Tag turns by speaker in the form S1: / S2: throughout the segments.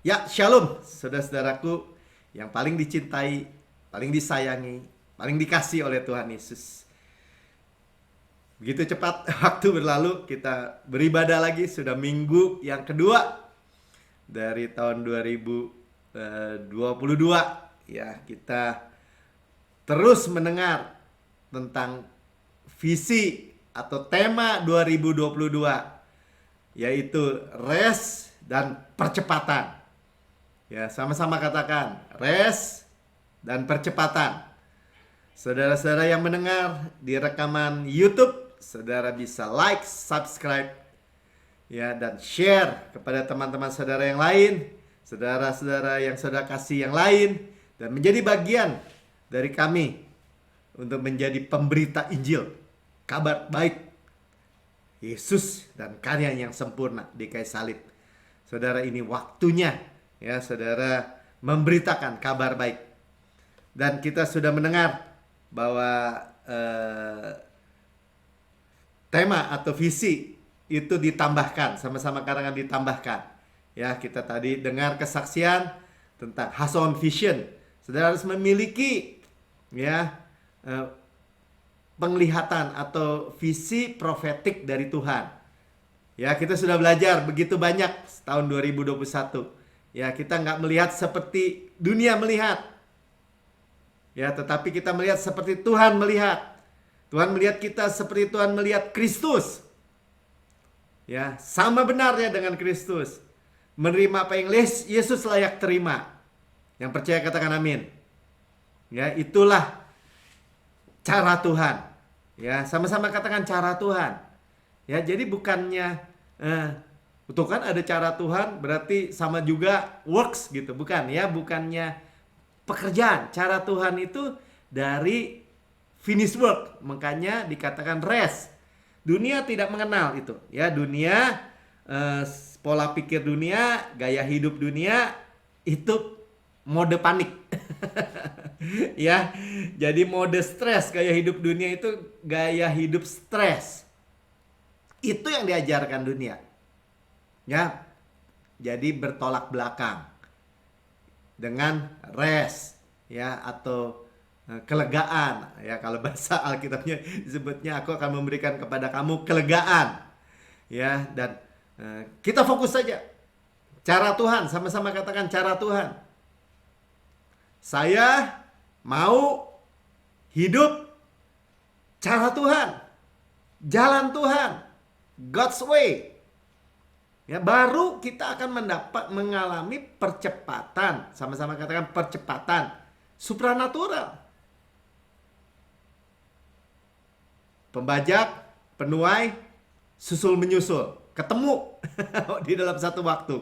S1: Ya, shalom, saudara-saudaraku yang paling dicintai, paling disayangi, paling dikasih oleh Tuhan Yesus. Begitu cepat waktu berlalu, kita beribadah lagi, sudah minggu yang kedua dari tahun 2022. Ya, kita terus mendengar tentang visi atau tema 2022, yaitu rest dan percepatan. Ya, sama-sama katakan, rest dan percepatan. Saudara-saudara yang mendengar di rekaman YouTube, saudara bisa like, subscribe, ya, dan share kepada teman-teman saudara yang lain, saudara-saudara yang saudara kasih yang lain, dan menjadi bagian dari kami untuk menjadi pemberita Injil, kabar baik Yesus dan karya yang sempurna di kayu salib. Saudara, ini waktunya, ya, saudara memberitakan kabar baik. Dan kita sudah mendengar bahwa tema atau visi itu ditambahkan, sama-sama karangan ditambahkan. Ya, kita tadi dengar kesaksian tentang Hason Vision. Saudara harus memiliki, ya, penglihatan atau visi profetik dari Tuhan. Ya, kita sudah belajar begitu banyak tahun 2021. Ya, kita nggak melihat seperti dunia melihat. Ya, tetapi kita melihat seperti Tuhan melihat. Tuhan melihat kita seperti Tuhan melihat Kristus. Ya, sama benarnya dengan Kristus. Menerima apa yang Yesus layak terima. Yang percaya katakan amin. Ya, itulah cara Tuhan. Ya, sama-sama katakan cara Tuhan. Ya, jadi bukannya itu kan ada cara Tuhan berarti sama juga works gitu, bukan ya, bukannya pekerjaan. Cara Tuhan itu dari finish work, makanya dikatakan rest. Dunia tidak mengenal itu, ya. Dunia, pola pikir dunia, gaya hidup dunia itu mode panik. Ya, jadi mode stres, gaya hidup dunia itu gaya hidup stres. Itu yang diajarkan dunia. Ya, jadi bertolak belakang dengan rest, ya, atau kelegaan, ya, kalau bahasa Alkitabnya disebutnya aku akan memberikan kepada kamu kelegaan, ya. Dan kita fokus saja cara Tuhan, sama-sama katakan cara Tuhan. Saya mau hidup cara Tuhan, jalan Tuhan, God's way. Ya, baru kita akan mengalami percepatan, sama-sama katakan percepatan supranatural. Pembajak, penuai, susul menyusul, ketemu di dalam satu waktu.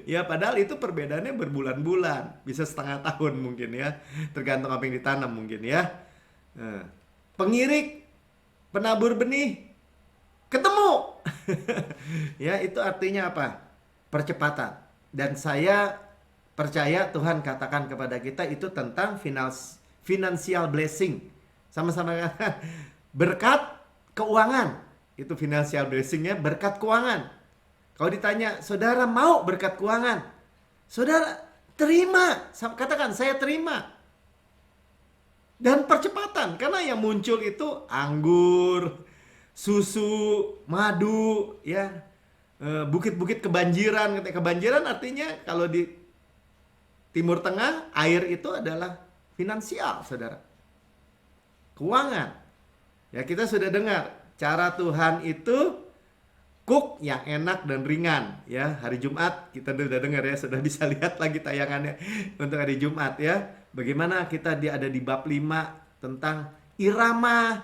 S1: Ya, padahal itu perbedaannya berbulan-bulan, bisa setengah tahun mungkin, ya, tergantung apa yang ditanam mungkin, ya. Pengirik, penabur benih, ketemu. Ya, itu artinya apa? Percepatan. Dan saya percaya Tuhan katakan kepada kita itu tentang financial blessing. Sama-sama katakan berkat keuangan. Itu financial blessingnya, berkat keuangan. Kalau ditanya, saudara mau berkat keuangan? Saudara terima. Katakan, saya terima. Dan percepatan, karena yang muncul itu anggur, susu, madu, ya, bukit-bukit kebanjiran. Kebanjiran artinya kalau di Timur Tengah air itu adalah finansial, saudara, keuangan. Ya, kita sudah dengar cara Tuhan itu cook yang enak dan ringan, ya. Hari Jumat kita sudah dengar, ya, sudah bisa lihat lagi tayangannya untuk hari Jumat, ya. Bagaimana kita ada di bab 5 tentang irama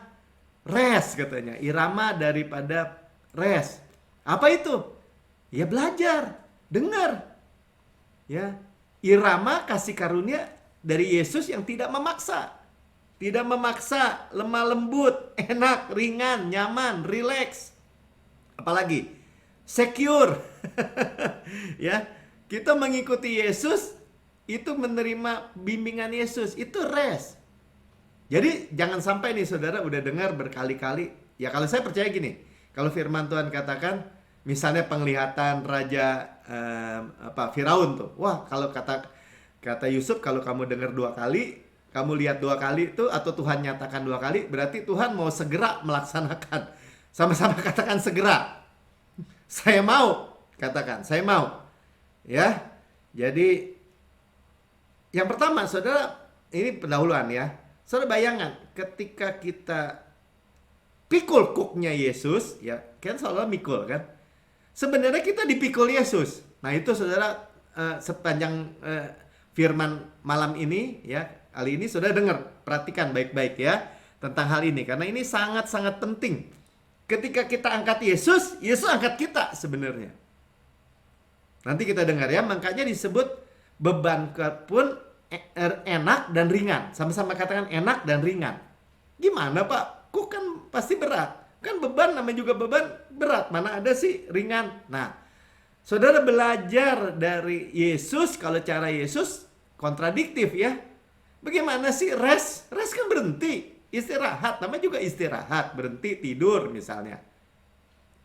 S1: rest, katanya. Irama daripada rest. Apa itu? Ya, belajar, dengar. Ya, irama kasih karunia dari Yesus yang tidak memaksa. Tidak memaksa, lemah lembut, enak, ringan, nyaman, relax. Apalagi secure. Ya, kita mengikuti Yesus itu menerima bimbingan Yesus, itu rest. Jadi jangan sampai nih saudara udah dengar berkali-kali. Ya, kalau saya percaya gini, kalau firman Tuhan katakan Misalnya penglihatan Raja Firaun tuh. Wah, kalau kata kata Yusuf, kalau kamu dengar 2 kali, kamu lihat 2 kali itu, atau Tuhan nyatakan 2 kali, berarti Tuhan mau segera melaksanakan. Sama-sama katakan segera. Saya mau, katakan, saya mau. Ya. Jadi yang pertama, saudara, ini pendahuluan ya. Saudara bayangkan, ketika kita pikul kuknya Yesus, ya kan seolah mikul kan. Sebenarnya kita dipikul Yesus. Nah itu saudara, sepanjang firman malam ini ya, kali ini saudara dengar, perhatikan baik-baik ya tentang hal ini. Karena ini sangat-sangat penting. Ketika kita angkat Yesus, Yesus angkat kita sebenarnya. Nanti kita dengar ya, makanya disebut beban pun enak dan ringan. Sama-sama katakan enak dan ringan. Gimana Pak? Kok kan pasti berat. Kan beban namanya juga beban berat. Mana ada sih ringan? Nah, saudara belajar dari Yesus, kalau cara Yesus kontradiktif ya. Bagaimana sih rest? Rest kan berhenti. Istirahat, namanya juga istirahat. Berhenti, tidur misalnya.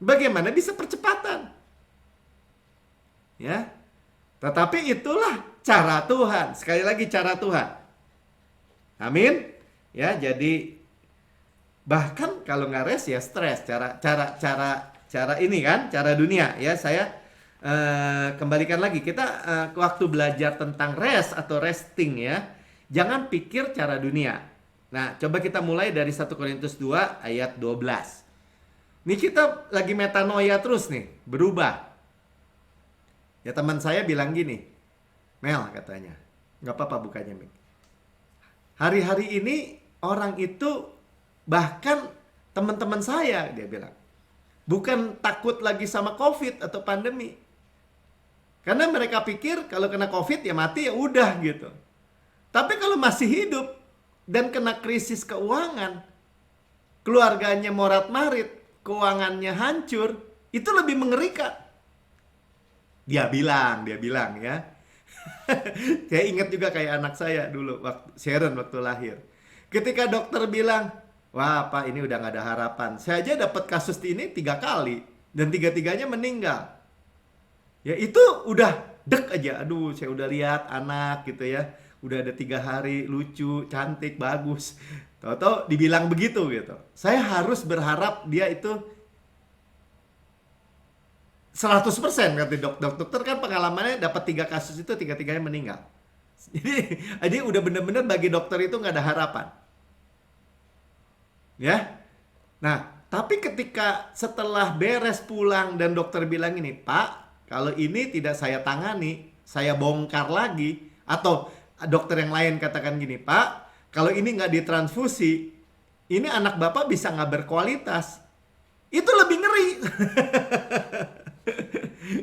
S1: Bagaimana bisa percepatan? Ya. Tetapi itulah cara Tuhan. Sekali lagi cara Tuhan. Amin. Ya, jadi bahkan kalau nggak rest ya stres. Cara ini kan, cara dunia ya. Saya kembalikan lagi, kita waktu belajar tentang rest atau resting ya, jangan pikir cara dunia. Nah, coba kita mulai dari 1 Korintus 2 ayat 12. Ini kita lagi metanoia terus nih, berubah. Ya teman saya bilang gini, Mel katanya, nggak apa-apa bukanya Mik. Hari-hari ini orang itu, bahkan teman-teman saya, dia bilang, bukan takut lagi sama COVID atau pandemi. Karena mereka pikir kalau kena COVID ya mati ya udah gitu. Tapi kalau masih hidup dan kena krisis keuangan, keluarganya morat-marit, keuangannya hancur, itu lebih mengerikan. Dia bilang ya. Saya ingat juga kayak anak saya dulu, Sharon waktu lahir. Ketika dokter bilang, wah Pak ini udah gak ada harapan. Saya aja dapat kasus ini 3 kali. Dan 3-tiganya meninggal. Ya itu udah dek aja. Aduh saya udah lihat anak gitu ya. Udah ada 3 hari, lucu, cantik, bagus. Tahu-tahu dibilang begitu gitu. Saya harus berharap dia itu 100% kata dokter kan pengalamannya dapat 3 kasus itu 3-tiganya meninggal. Jadi udah bener-bener bagi dokter itu nggak ada harapan. Ya. Nah, tapi ketika setelah beres pulang dan dokter bilang ini, Pak, kalau ini tidak saya tangani, saya bongkar lagi. Atau dokter yang lain katakan gini, Pak, kalau ini nggak ditransfusi, ini anak Bapak bisa nggak berkualitas. Itu lebih ngeri.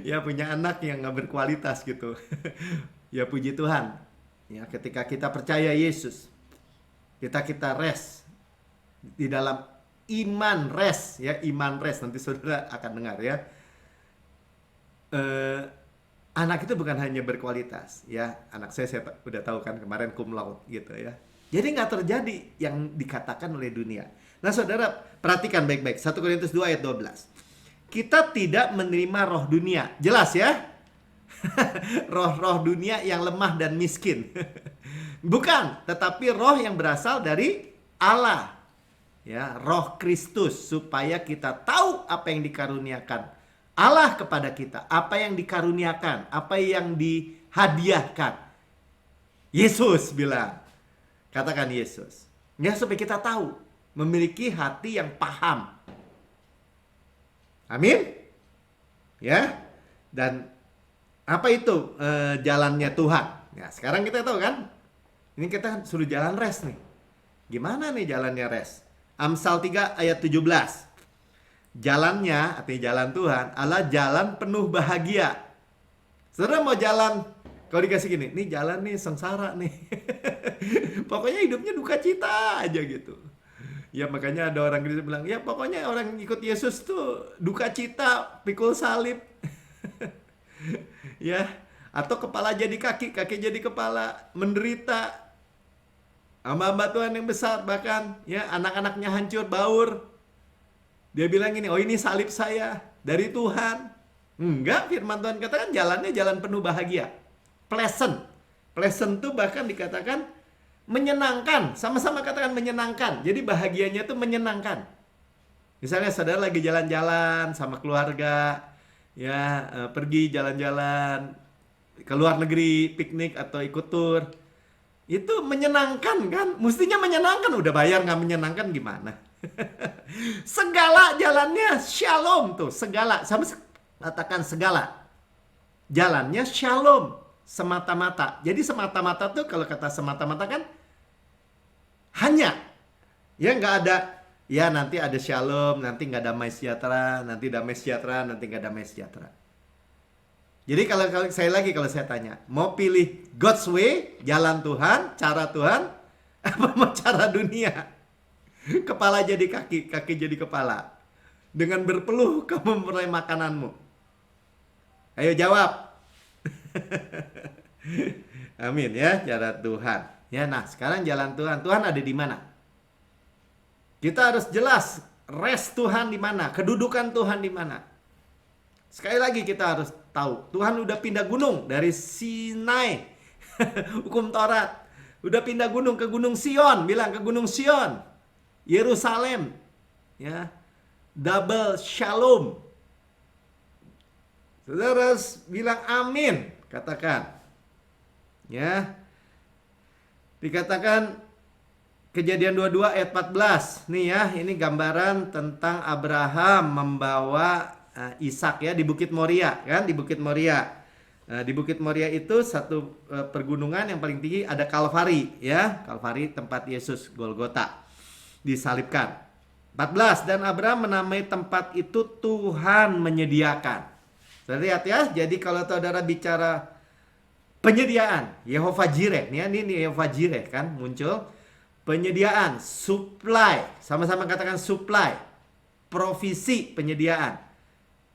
S1: Ya punya anak yang nggak berkualitas gitu. Ya puji Tuhan. Ya ketika kita percaya Yesus, kita rest di dalam iman rest ya, iman rest, nanti saudara akan dengar ya. Anak itu bukan hanya berkualitas ya. Anak saya udah tahu kan kemarin cum laude gitu ya. Jadi nggak terjadi yang dikatakan oleh dunia. Nah saudara perhatikan baik-baik, 1 Korintus 2 ayat 12. Kita tidak menerima roh dunia. Jelas ya? Roh-roh dunia yang lemah dan miskin. Bukan, tetapi roh yang berasal dari Allah. Ya, roh Kristus, supaya kita tahu apa yang dikaruniakan Allah kepada kita, apa yang dikaruniakan, apa yang dihadiahkan. Yesus bilang. Katakan Yesus. Ya, supaya kita tahu, memiliki hati yang paham. Amin. Ya. Dan apa itu jalannya Tuhan? Ya, sekarang kita tahu kan? Ini kita suruh jalan rest nih. Gimana nih jalannya rest? Amsal 3 ayat 17. Jalannya, artinya jalan Tuhan, adalah jalan penuh bahagia. Saudara mau jalan, kalau dikasih gini, nih jalan nih sengsara nih. Pokoknya hidupnya duka cita aja gitu. Ya makanya ada orang Kristen bilang, ya pokoknya orang ikut Yesus tuh duka cita, pikul salib. Ya, atau kepala jadi kaki, kaki jadi kepala, menderita. Hamba-hamba Tuhan yang besar bahkan ya anak-anaknya hancur baur. Dia bilang ini, oh ini salib saya. dari Tuhan. Enggak, firman Tuhan katakan jalannya jalan penuh bahagia. Pleasant. Pleasant itu bahkan dikatakan menyenangkan. Sama-sama katakan menyenangkan. Jadi bahagianya itu menyenangkan. Misalnya saudara lagi jalan-jalan sama keluarga, ya pergi jalan-jalan ke luar negeri, piknik atau ikut tur. Itu menyenangkan kan? Mestinya menyenangkan. Udah bayar nggak menyenangkan gimana? Segala jalannya shalom tuh. Segala. Sama katakan segala. Jalannya shalom. Semata-mata. Jadi semata-mata tuh kalau kata semata-mata kan hanya. Ya nggak ada. Ya nanti ada shalom. Nanti nggak damai sejahtera. Nanti damai sejahtera. Nanti nggak damai sejahtera. Jadi kalau saya tanya, mau pilih God's way, jalan Tuhan, cara Tuhan, apa mau cara dunia? Kepala jadi kaki, kaki jadi kepala. Dengan berpeluh kamu memperoleh makananmu. Ayo jawab. Amin ya, cara Tuhan. Ya, nah sekarang jalan Tuhan. Tuhan ada di mana? Kita harus jelas rest Tuhan di mana, kedudukan Tuhan di mana. Sekali lagi kita harus tahu, Tuhan udah pindah gunung dari Sinai, hukum Taurat. Udah pindah gunung ke Gunung Sion, bilang ke Gunung Sion, Yerusalem, ya, double shalom. Saudara bilang amin, katakan, ya. Dikatakan Kejadian 22 ayat 14, nih ya, ini gambaran tentang Abraham membawa Ishak ya di Bukit Moria kan, di Bukit Moria. Di Bukit Moria itu satu pergunungan yang paling tinggi, ada Kalvari ya, Kalvari tempat Yesus Golgota disalibkan. 14, dan Abraham menamai tempat itu Tuhan menyediakan. Saudara lihat ya, jadi kalau saudara bicara penyediaan, Yehovah Jireh, ini Yehovah Jireh kan muncul, penyediaan, supply, sama-sama katakan supply, provisi penyediaan.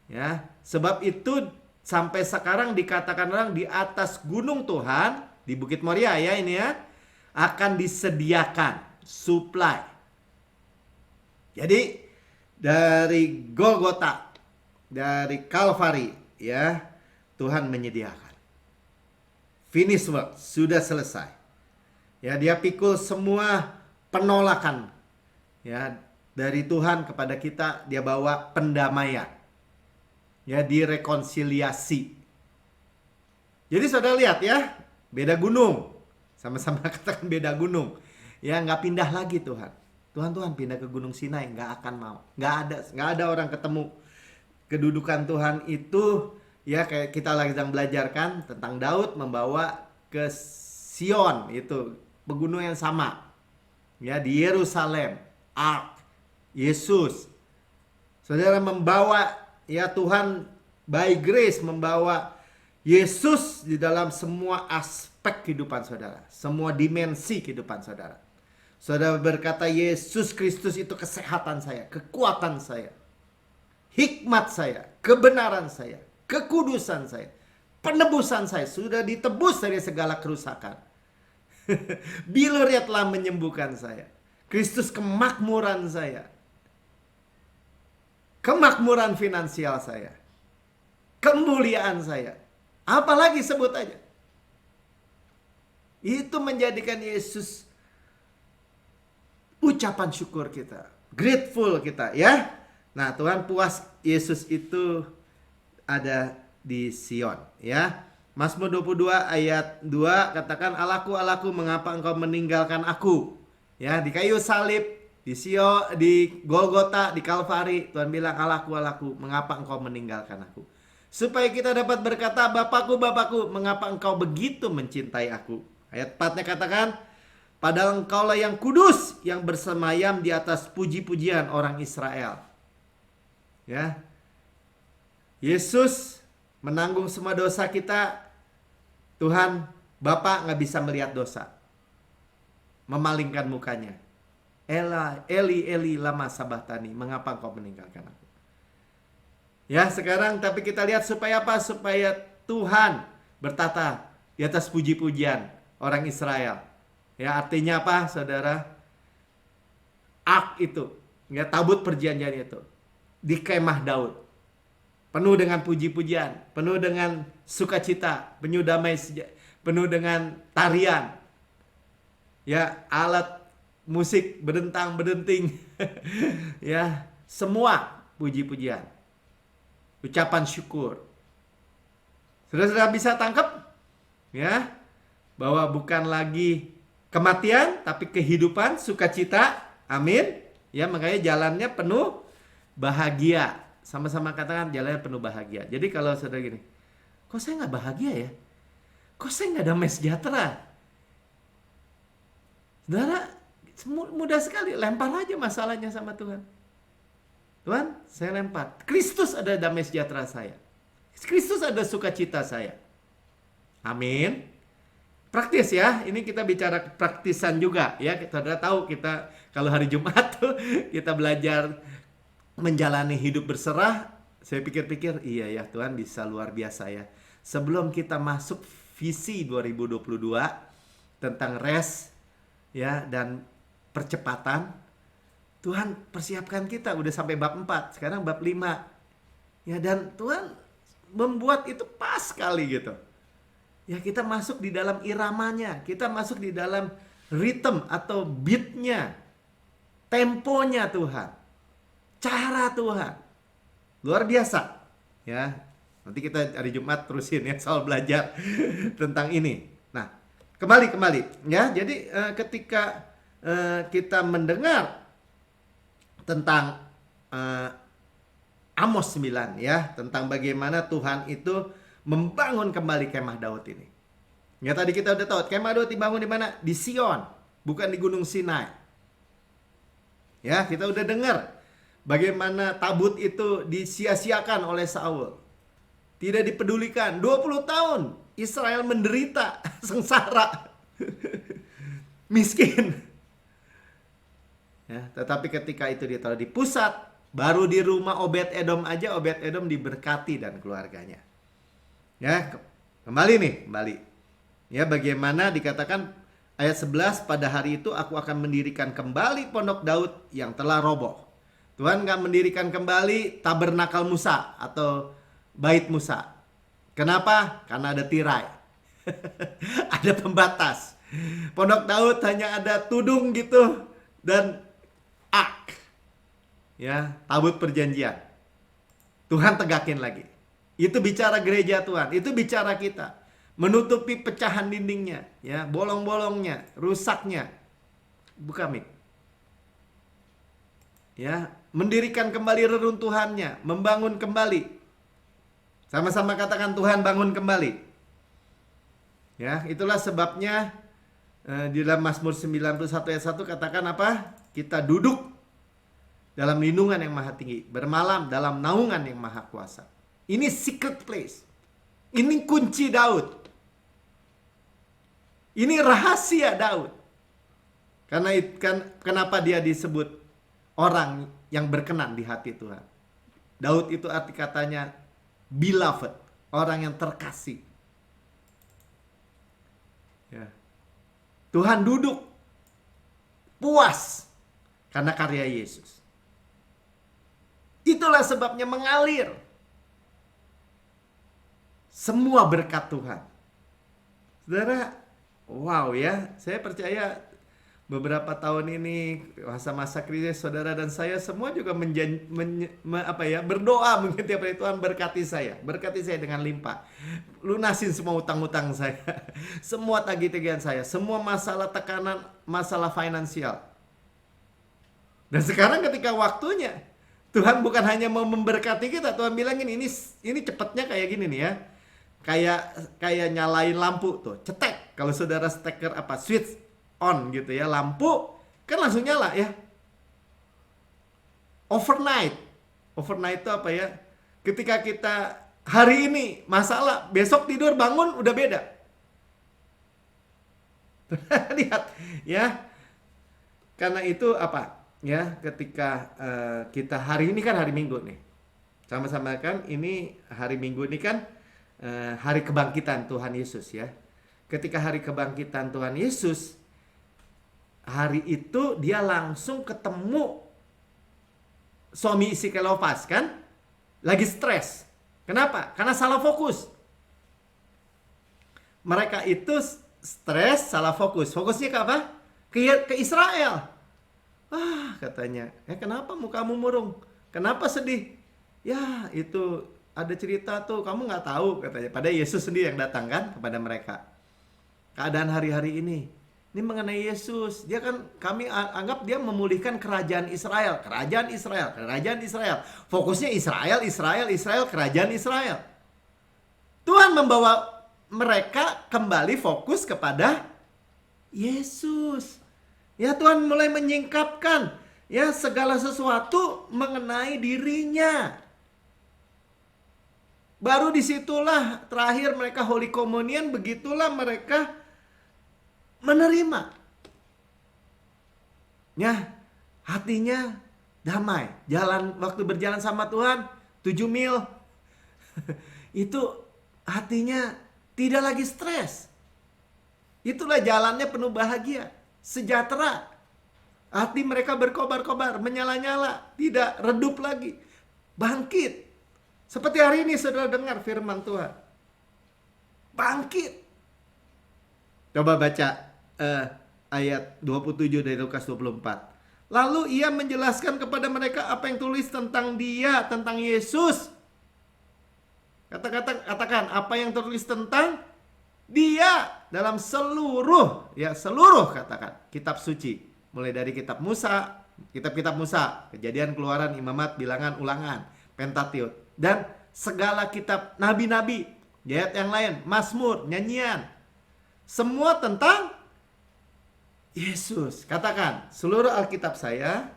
S1: Ya, sebab itu sampai sekarang dikatakan orang di atas gunung Tuhan, di Bukit Moria ya ini ya, akan disediakan supply. Jadi dari Golgota, dari Kalvari ya, Tuhan menyediakan. Finish work, sudah selesai. Ya, dia pikul semua penolakan ya dari Tuhan kepada kita, dia bawa pendamaian. Ya, direkonsiliasi. Jadi saudara lihat ya, beda gunung. Sama-sama katakan beda gunung. Ya, nggak pindah lagi Tuhan. Tuhan pindah ke Gunung Sinai, nggak akan mau. Nggak ada orang ketemu. Kedudukan Tuhan itu, ya kayak kita lagi sedang belajar kan, tentang Daud membawa ke Sion, itu pegunungan yang sama. Ya, di Yerusalem, Ark, Yesus. Saudara membawa, ya Tuhan by grace membawa Yesus di dalam semua aspek kehidupan saudara. Semua dimensi kehidupan saudara. Saudara berkata Yesus Kristus itu kesehatan saya, kekuatan saya, hikmat saya, kebenaran saya, kekudusan saya, penebusan saya. Sudah ditebus dari segala kerusakan. Bilurnya telah menyembuhkan saya. Kristus kemakmuran saya. Kemakmuran finansial saya. Kemuliaan saya. Apalagi sebut aja. Itu menjadikan Yesus ucapan syukur kita. Grateful kita ya. Nah, Tuhan puas Yesus itu ada di Sion ya. Mazmur 22 ayat 2 katakan, Allahku, Allahku, mengapa engkau meninggalkan aku? Ya, di kayu salib, di Sion, di Golgota, di Kalvari, Tuhan bilang, Allahku, Allahku, mengapa engkau meninggalkan aku? Supaya kita dapat berkata, Bapakku, Bapakku, mengapa engkau begitu mencintai aku? Ayat 4-nya katakan, padahal engkaulah yang kudus, yang bersemayam di atas puji-pujian orang Israel. Ya, Yesus menanggung semua dosa kita. Tuhan, Bapa nggak bisa melihat dosa. Memalingkan mukanya. Eli, Eli, lama sabahtani. Mengapa engkau meninggalkan aku? Ya, sekarang tapi kita lihat supaya apa? Supaya Tuhan bertata di atas puji-pujian orang Israel. Ya, artinya apa, saudara? Ark itu, ya, tabut perjanjian itu di kemah Daud. penuh dengan puji-pujian, penuh dengan sukacita, penuh penuh dengan tarian. Ya, alat musik berdentang-berdenting. Ya, semua puji-pujian. Ucapan syukur. Sudah bisa tangkap? Ya, bahwa bukan lagi kematian tapi kehidupan, sukacita. Amin. Ya, makanya jalannya penuh bahagia. Sama-sama katakan jalannya penuh bahagia. Jadi kalau saudara gini, kok saya nggak bahagia ya? Kok saya nggak damai sejahtera? Saudara, mudah sekali. Lempar aja masalahnya sama Tuhan. Tuhan, saya lempar. Kristus ada damai sejahtera saya. Kristus ada sukacita saya. Amin. Praktis ya. Ini kita bicara praktisan juga ya. Saudara tahu kita kalau hari Jumat tuh kita belajar menjalani hidup berserah. Saya pikir-pikir, iya ya Tuhan bisa luar biasa ya. Sebelum kita masuk visi 2022 tentang rest ya dan percepatan, Tuhan persiapkan kita udah sampai bab 4, sekarang bab 5. Ya, dan Tuhan membuat itu pas sekali gitu. Ya, kita masuk di dalam iramanya, kita masuk di dalam ritme atau beatnya, temponya Tuhan. Cara Tuhan luar biasa ya. Nanti kita hari Jumat terusin ya soal belajar tentang ini. Nah, kembali ya. Jadi ketika kita mendengar tentang Amos 9 ya, tentang bagaimana Tuhan itu membangun kembali kemah Daud ini. Ya, tadi kita udah tahu kemah Daud dibangun di mana? Di Sion, bukan di Gunung Sinai. Ya, kita udah dengar bagaimana tabut itu disia-siakan oleh Saul. Tidak dipedulikan. 20 tahun Israel menderita, sengsara. Miskin. Ya, tetapi ketika itu ditaruh di pusat, baru di rumah Obed-Edom aja, Obed-Edom diberkati dan keluarganya. Ya, kembali. Ya, bagaimana dikatakan ayat 11, pada hari itu aku akan mendirikan kembali pondok Daud yang telah roboh. Tuhan gak mendirikan kembali tabernakel Musa atau bait Musa. Kenapa? Karena ada tirai. Ada pembatas. Pondok Daud hanya ada tudung gitu dan ak. Ya, tabut perjanjian. Tuhan tegakin lagi. Itu bicara gereja Tuhan, itu bicara kita. Menutupi pecahan dindingnya, ya, bolong-bolongnya, rusaknya. Buka mic. Ya, mendirikan kembali reruntuhannya, membangun kembali. Sama-sama katakan Tuhan bangun kembali. Ya, itulah sebabnya di dalam Mazmur 91 ayat 1 katakan apa? Kita duduk dalam lindungan yang maha tinggi, bermalam dalam naungan yang maha kuasa. Ini secret place. Ini kunci Daud. Ini rahasia Daud. Karena kenapa dia disebut orang yang berkenan di hati Tuhan. Daud itu arti katanya beloved, orang yang terkasih. Ya. Tuhan duduk puas karena karya Yesus. Itulah sebabnya mengalir semua berkat Tuhan. Saudara, wow ya, saya percaya beberapa tahun ini masa-masa krisis, saudara dan saya semua juga berdoa mungkin tiap hari, Tuhan berkati saya dengan limpah, lunasin semua utang-utang saya, semua tagih-tagihan saya, semua masalah tekanan, masalah finansial. Dan sekarang ketika waktunya, Tuhan bukan hanya mau memberkati kita, Tuhan bilang ini cepatnya kayak gini nih ya, kayak nyalain lampu tuh, cetek. Kalau saudara steker switch on gitu ya, lampu kan langsung nyala ya. Overnight itu apa ya? Ketika kita hari ini masalah, besok tidur bangun udah beda. Lihat ya. Karena itu apa? Ya, ketika kita hari ini kan hari Minggu nih. Sama-sama kan ini hari Minggu ini kan hari kebangkitan Tuhan Yesus ya. Ketika hari kebangkitan Tuhan Yesus, hari itu dia langsung ketemu suami istri Kelofas kan, lagi stres. Kenapa? Karena salah fokus. Mereka itu stres, salah fokus. Fokusnya ke apa? Ke Israel. Katanya, kenapa mukamu murung? Kenapa sedih? Ya, itu ada cerita tuh, kamu nggak tahu katanya. Pada Yesus sendiri yang datang kan kepada mereka. Keadaan hari-hari ini mengenai Yesus. Dia kan, kami anggap dia memulihkan kerajaan Israel. Kerajaan Israel, kerajaan Israel. Fokusnya Israel, Israel, Israel, kerajaan Israel. Tuhan membawa mereka kembali fokus kepada Yesus. Ya, Tuhan mulai menyingkapkan ya segala sesuatu mengenai dirinya. Baru disitulah terakhir mereka Holy Communion, begitulah mereka menerima. Ya, hatinya damai. Waktu berjalan sama Tuhan 7 mil itu hatinya tidak lagi stres. Itulah jalannya penuh bahagia, sejahtera. Hati mereka berkobar-kobar, menyala-nyala, tidak redup lagi, bangkit. Seperti hari ini saudara dengar firman Tuhan. Bangkit. Coba baca ayat 27 dari Lukas 24. Lalu ia menjelaskan kepada mereka apa yang tulis tentang dia, tentang Yesus. Katakan apa yang tertulis tentang dia dalam seluruh katakan kitab suci, mulai dari kitab Musa, kitab-kitab Musa, Kejadian, Keluaran, Imamat, Bilangan, Ulangan, Pentateuch, dan segala kitab nabi-nabi, ayat yang lain, Mazmur, nyanyian, semua tentang Yesus. Katakan, seluruh Alkitab saya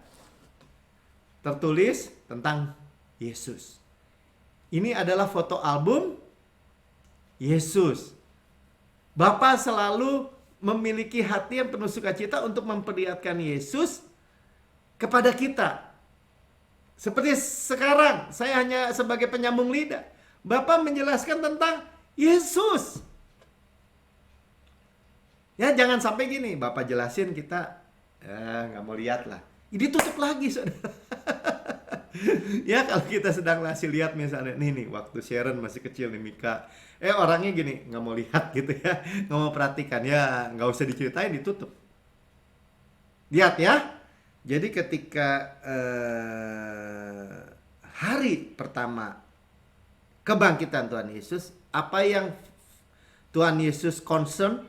S1: tertulis tentang Yesus. Ini adalah foto album Yesus. Bapa selalu memiliki hati yang penuh sukacita untuk memperlihatkan Yesus kepada kita. Seperti sekarang, saya hanya sebagai penyambung lidah. Bapa menjelaskan tentang Yesus. Ya, jangan sampai gini, Bapak jelasin kita nggak mau lihat lah. Ini tutup lagi, saudara. Ya, kalau kita sedang ngasih lihat misalnya, nih waktu Sharon masih kecil nih, Mika. Orangnya gini, nggak mau lihat gitu ya, nggak mau perhatikan. Ya, nggak usah diceritain, ditutup. Lihat ya. Jadi ketika hari pertama kebangkitan Tuhan Yesus, apa yang Tuhan Yesus concern?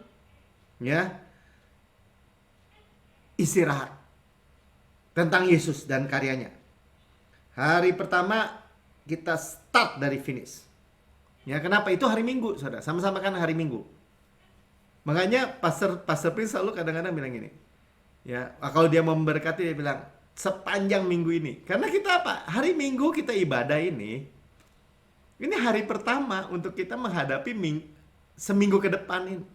S1: Ya, istirahat tentang Yesus dan karyanya. Hari pertama kita start dari finish. Ya, kenapa? Itu hari Minggu, saudara. Sama-sama kan hari Minggu. Makanya Pastor Prince selalu kadang-kadang bilang gini. Ya, kalau dia mau memberkati dia bilang sepanjang minggu ini. Karena kita apa? Hari Minggu kita ibadah ini hari pertama untuk kita menghadapi seminggu ke depan ini.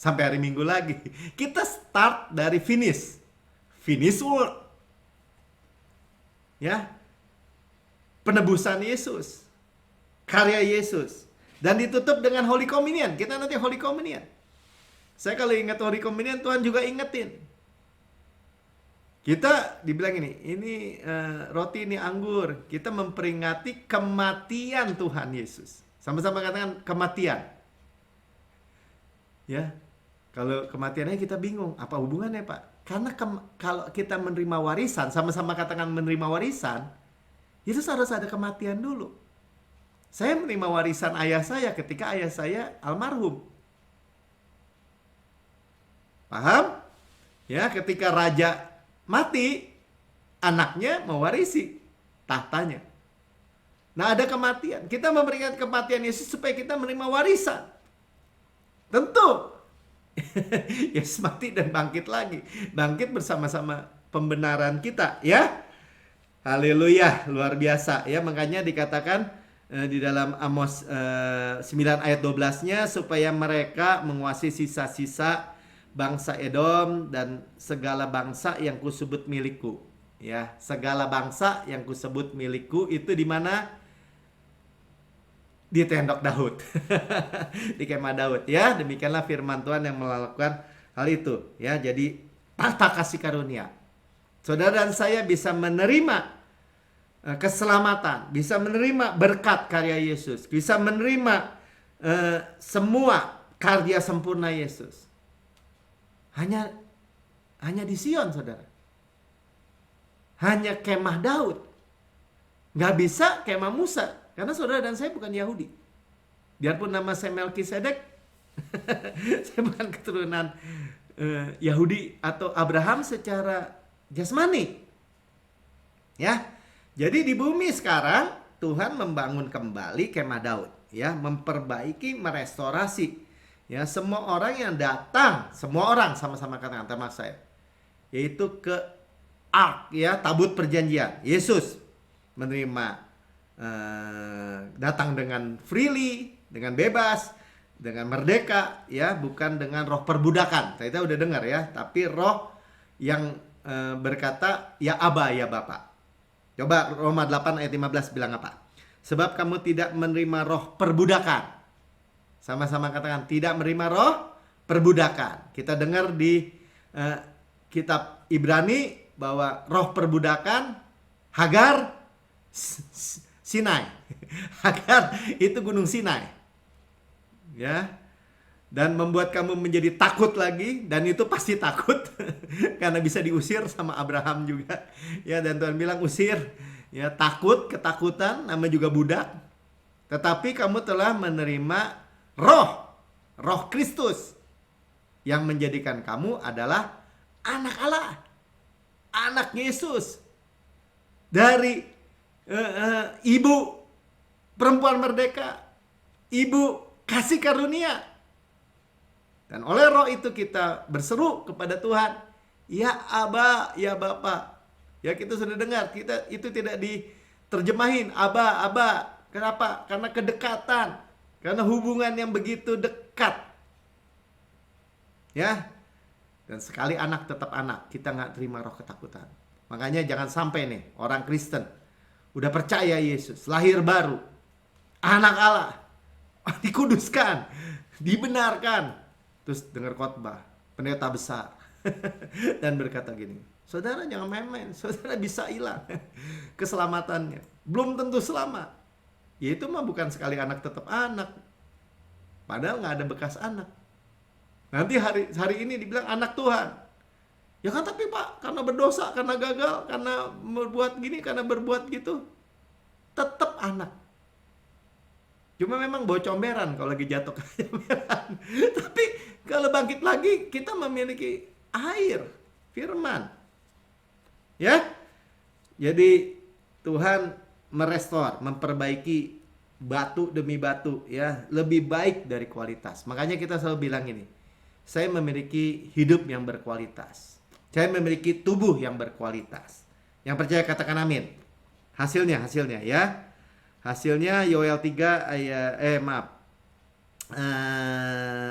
S1: Sampai hari Minggu lagi. Kita start dari finish. Finish work. Ya. Penebusan Yesus. Karya Yesus. Dan ditutup dengan Holy Communion. Kita nanti Holy Communion. Saya kalau ingat Holy Communion, Tuhan juga ingetin. Kita dibilang ini roti, ini anggur. Kita memperingati kematian Tuhan Yesus. Sama-sama katakan kematian. Ya. Kalau kematiannya kita bingung, apa hubungannya Pak? Karena kalau kita menerima warisan, sama-sama katakan menerima warisan, itu harus ada kematian dulu. Saya menerima warisan ayah saya ketika ayah saya almarhum. Paham? Ya, ketika raja mati, anaknya mewarisi tahtanya. Nah, ada kematian. Kita memberikan kematian Yesus supaya kita menerima warisan. Tentu. Yesus mati dan bangkit lagi. Bangkit bersama-sama pembenaran kita, ya. Haleluya, luar biasa. Ya, makanya dikatakan di dalam Amos 9 ayat 12-nya supaya mereka menguasai sisa-sisa bangsa Edom dan segala bangsa yang kusebut milikku. Ya, segala bangsa yang kusebut milikku itu di mana? Di tendok Daud. Di kemah Daud, ya. Demikianlah firman Tuhan yang melakukan hal itu, ya. Jadi tahta kasih karunia. Saudara dan saya bisa menerima keselamatan, bisa menerima berkat karya Yesus, bisa menerima semua karya sempurna Yesus. Hanya di Sion, saudara. Hanya kemah Daud. Nggak bisa kemah Musa, karena saudara dan saya bukan Yahudi. Biarpun nama saya Melkisedek, saya bukan keturunan Yahudi atau Abraham secara jasmani. Ya, jadi di bumi sekarang Tuhan membangun kembali kemah Daud, ya, memperbaiki, merestorasi, ya, semua orang yang datang, semua orang sama-sama katakan termasuk saya, yaitu ke Ark, ya, tabut perjanjian. Yesus menerima, datang dengan freely, dengan bebas, dengan merdeka, ya, bukan dengan roh perbudakan. Kita udah dengar, ya, tapi roh yang berkata ya Aba, ya Bapa. Coba Roma 8 ayat 15 bilang apa? Sebab kamu tidak menerima roh perbudakan. Sama-sama katakan, tidak menerima roh perbudakan. Kita dengar di kitab Ibrani bahwa roh perbudakan Hagar, Sinai. Hagar itu gunung Sinai. Ya. Dan membuat kamu menjadi takut lagi, dan itu pasti takut karena bisa diusir sama Abraham juga. Ya, dan Tuhan bilang usir. Ya, takut, ketakutan, nama juga budak. Tetapi kamu telah menerima roh Kristus yang menjadikan kamu adalah anak Allah, anak Yesus. Dari ibu perempuan merdeka, ibu kasih karunia. Dan oleh roh itu kita berseru kepada Tuhan, ya Aba, ya Bapa. Ya, kita sudah dengar, kita itu tidak diterjemahin Aba, Aba. Kenapa? Karena kedekatan, karena hubungan yang begitu dekat. Ya. Dan sekali anak tetap anak, kita nggak terima roh ketakutan. Makanya jangan sampai nih orang Kristen udah percaya Yesus, lahir baru, anak Allah, dikuduskan, dibenarkan. Terus dengar khotbah pendeta besar dan berkata gini, saudara jangan main-main, saudara bisa hilang keselamatannya. Belum tentu selamat. Ya itu mah bukan sekali anak tetap anak, padahal nggak ada bekas anak. Nanti hari ini dibilang anak Tuhan. Ya kan, tapi Pak, karena berdosa, karena gagal, karena berbuat gini, karena berbuat gitu, tetap anak. Cuma memang bawa comberan kalau lagi jatuh ke comberan. Tapi kalau bangkit lagi, kita memiliki air, firman. Ya. Jadi Tuhan merestor, memperbaiki batu demi batu, ya, lebih baik dari kualitas. Makanya kita selalu bilang ini, saya memiliki hidup yang berkualitas. Saya memiliki tubuh yang berkualitas. Yang percaya katakan amin. Hasilnya ya. Hasilnya Yoel 3 ayat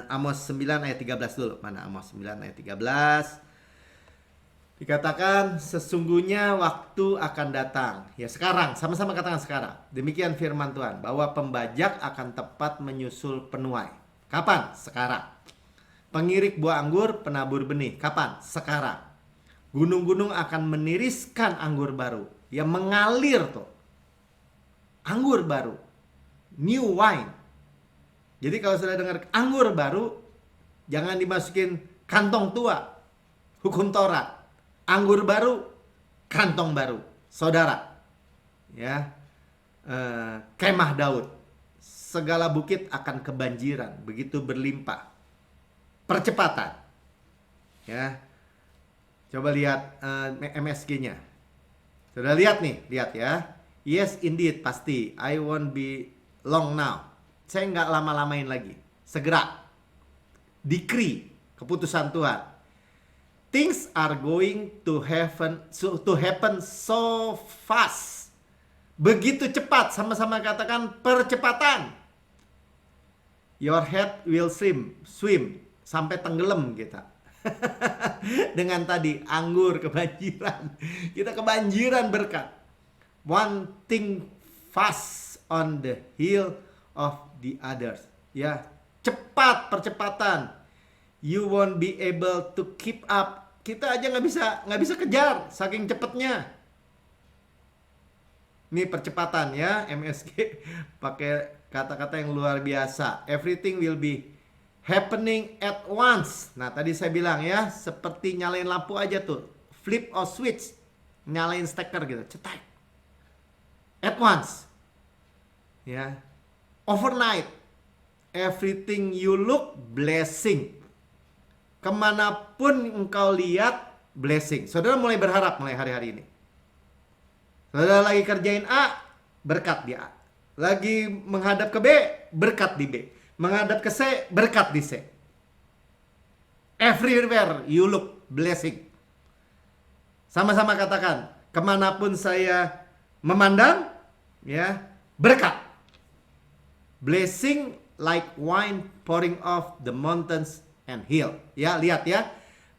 S1: Amos 9 ayat 13 dulu. Mana Amos 9 ayat 13? Dikatakan sesungguhnya waktu akan datang. Ya sekarang, sama-sama katakan sekarang. Demikian firman Tuhan, bahwa pembajak akan tepat menyusul penuai. Kapan? Sekarang. Pengirik buah anggur, penabur benih. Kapan? Sekarang. Gunung-gunung akan meniriskan anggur baru. Ya mengalir tuh. Anggur baru, new wine. Jadi kalau sudah dengar anggur baru, jangan dimasukin kantong tua, hukum Taurat. Anggur baru, kantong baru, saudara. Ya, kemah Daud. Segala bukit akan kebanjiran, begitu berlimpah. Percepatan. Ya, coba lihat MSG-nya. Sudah lihat nih, lihat ya. Yes, indeed, pasti. I won't be long now. Saya nggak lama-lamain lagi. Segera. Decree, keputusan Tuhan. Things are going to happen so fast. Begitu cepat, sama-sama katakan percepatan. Your head will swim sampai tenggelam kita. Dengan tadi anggur kebanjiran. Kita kebanjiran berkat. One thing fast on the heel of the others. Ya, cepat, percepatan. You won't be able to keep up. Kita aja nggak bisa kejar saking cepatnya. Ini percepatan ya, MSG pakai kata-kata yang luar biasa. Everything will be happening at once. Nah, tadi saya bilang ya, seperti nyalain lampu aja tuh. Flip or switch. Nyalain steker gitu, cetak. At once. Ya. Overnight. Everything you look, blessing. Kemanapun engkau lihat, blessing. Saudara mulai berharap mulai hari-hari ini. Saudara lagi kerjain A, berkat di A. Lagi menghadap ke B, berkat di B. Menghadap ke C, berkat di C. Everywhere you look, blessing. Sama-sama katakan, kemanapun saya memandang, ya, berkat. Blessing like wine pouring off the mountains and hill. Ya, lihat ya.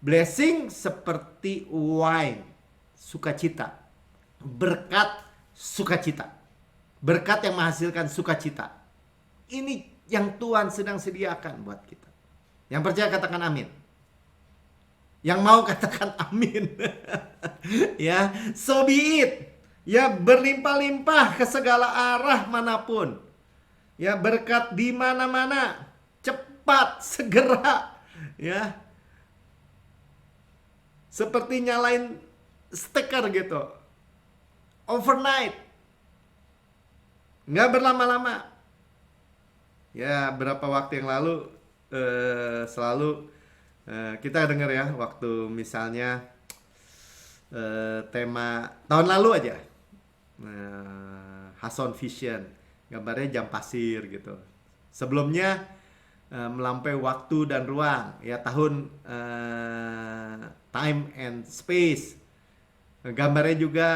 S1: Blessing seperti wine, sukacita. Berkat sukacita. Berkat yang menghasilkan sukacita. Ini yang Tuhan sedang sediakan buat kita. Yang percaya katakan amin. Yang mau katakan amin. Ya, so be it. Ya, berlimpah-limpah ke segala arah manapun. Ya, berkat di mana-mana. Cepat, segera. Ya. Seperti nyalain steker gitu. Overnight. Nggak berlama-lama. Ya, berapa waktu yang lalu selalu kita dengar ya, waktu misalnya tema tahun lalu aja, Hason Vision, gambarnya jam pasir gitu. Sebelumnya melampaui waktu dan ruang, ya, tahun Time and Space, gambarnya juga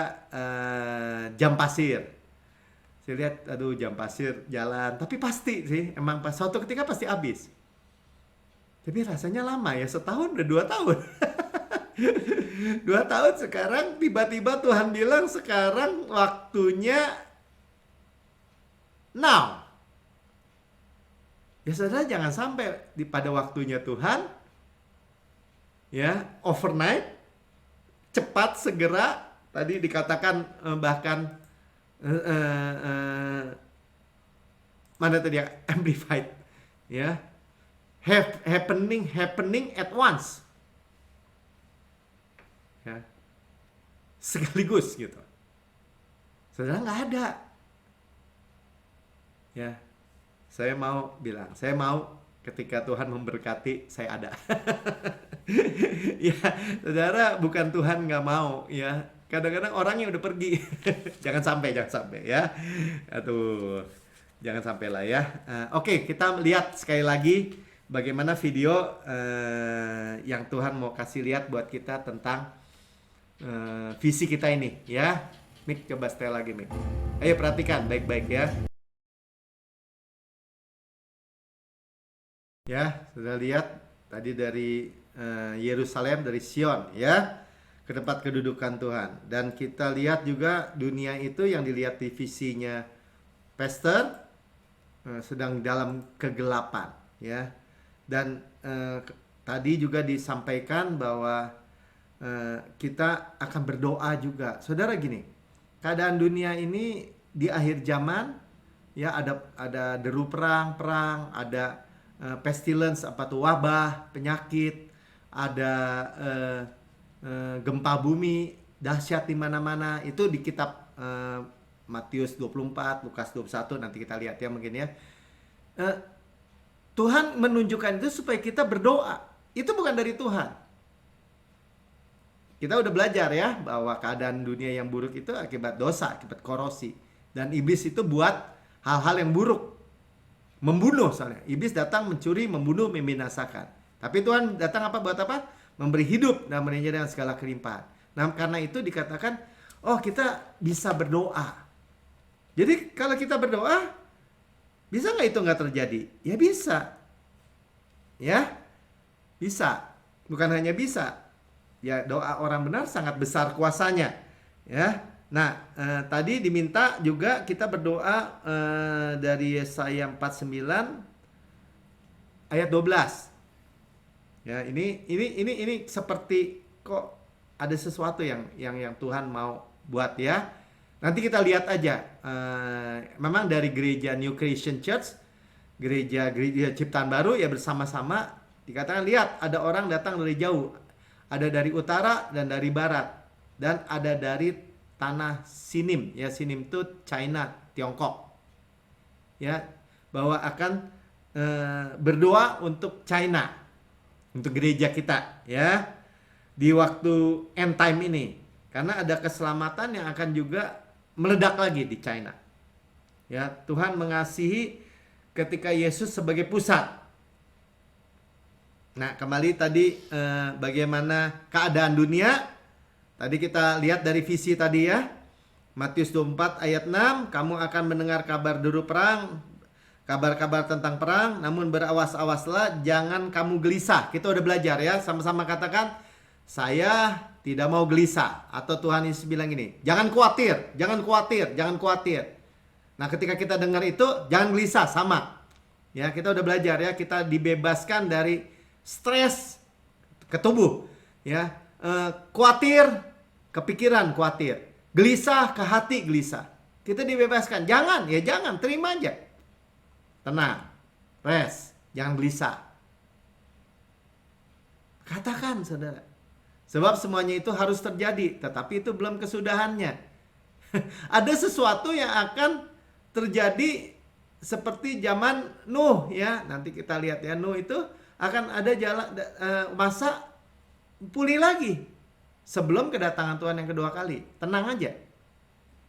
S1: jam pasir. Saya lihat, aduh, jam pasir jalan, tapi pasti sih, emang pas suatu ketika pasti habis. Tapi rasanya lama ya, setahun udah 2 tahun. 2 tahun sekarang tiba-tiba Tuhan bilang sekarang waktunya now. Ya saudara, jangan sampai pada waktunya Tuhan, ya, overnight, cepat, segera, tadi dikatakan bahkan mana tadi ya, amplified, ya, happening at once, ya, sekaligus gitu. Saudara, nggak ada. Ya, saya mau bilang, saya mau ketika Tuhan memberkati, saya ada. Ya, saudara, bukan Tuhan nggak mau, ya. Kadang-kadang orangnya udah pergi. Jangan sampai ya. Aduh, jangan sampai lah ya. Oke, kita lihat sekali lagi bagaimana video yang Tuhan mau kasih lihat buat kita tentang visi kita ini, ya. Mik, coba setel lagi, Mik. Ayo perhatikan baik-baik ya. Ya, sudah lihat tadi dari Yerusalem, dari Sion, ya, ke tempat kedudukan Tuhan. Dan kita lihat juga dunia itu yang dilihat di visinya Pastor sedang dalam kegelapan, ya. Dan tadi juga disampaikan bahwa kita akan berdoa juga. Saudara, gini, keadaan dunia ini di akhir zaman, ya, ada deru perang, ada pestilence, apa tuh, wabah, penyakit, ada gempa bumi dahsyat di mana-mana. Itu di kitab Matius 24, Lukas 21, nanti kita lihat ya mungkin ya. Tuhan menunjukkan itu supaya kita berdoa. Itu bukan dari Tuhan. Kita udah belajar ya bahwa keadaan dunia yang buruk itu akibat dosa, akibat korosi. Dan iblis itu buat hal-hal yang buruk. Membunuh soalnya. Iblis datang mencuri, membunuh, membinasakan. Tapi Tuhan datang apa buat apa? Memberi hidup dan menyediakan dengan segala kelimpahan. Nah, karena itu dikatakan, oh, kita bisa berdoa. Jadi kalau kita berdoa, bisa nggak itu nggak terjadi? Ya bisa. Ya, bisa. Bukan hanya bisa. Ya, doa orang benar sangat besar kuasanya. Ya. Nah, tadi diminta juga kita berdoa dari Yesaya 49 ayat 12. Ya, ini seperti kok ada sesuatu yang Tuhan mau buat ya. Nanti kita lihat aja. Memang dari gereja New Creation Church, gereja Ciptaan Baru ya, bersama-sama dikatakan, lihat ada orang datang dari jauh. Ada dari utara dan dari barat. Dan ada dari tanah Sinim. Ya, Sinim itu China, Tiongkok. Ya, bahwa akan berdoa untuk China. Untuk gereja kita. Ya, di waktu end time ini. Karena ada keselamatan yang akan juga meledak lagi di China. Ya, Tuhan mengasihi ketika Yesus sebagai pusat. Nah, kembali tadi bagaimana keadaan dunia. Tadi kita lihat dari visi tadi ya. Matius 24 ayat 6, kamu akan mendengar kabar deru perang, kabar-kabar tentang perang, namun berawas-awaslah, jangan kamu gelisah. Kita udah belajar ya, sama-sama katakan, saya tidak mau gelisah. Atau Tuhan Yesus bilang gini, jangan khawatir, jangan khawatir, jangan khawatir. Nah, ketika kita dengar itu, jangan gelisah, sama. Ya, kita udah belajar ya, kita dibebaskan dari stres ke tubuh, ya, khawatir ke pikiran, khawatir, gelisah ke hati, gelisah. Kita dibebaskan. Jangan, ya jangan, terima aja. Tenang, rest, jangan gelisah. Katakan, saudara. Sebab semuanya itu harus terjadi, tetapi itu belum kesudahannya. Ada sesuatu yang akan terjadi seperti zaman Nuh ya. Nanti kita lihat ya, Nuh itu akan ada jalan masa pulih lagi sebelum kedatangan Tuhan yang kedua kali. Tenang aja.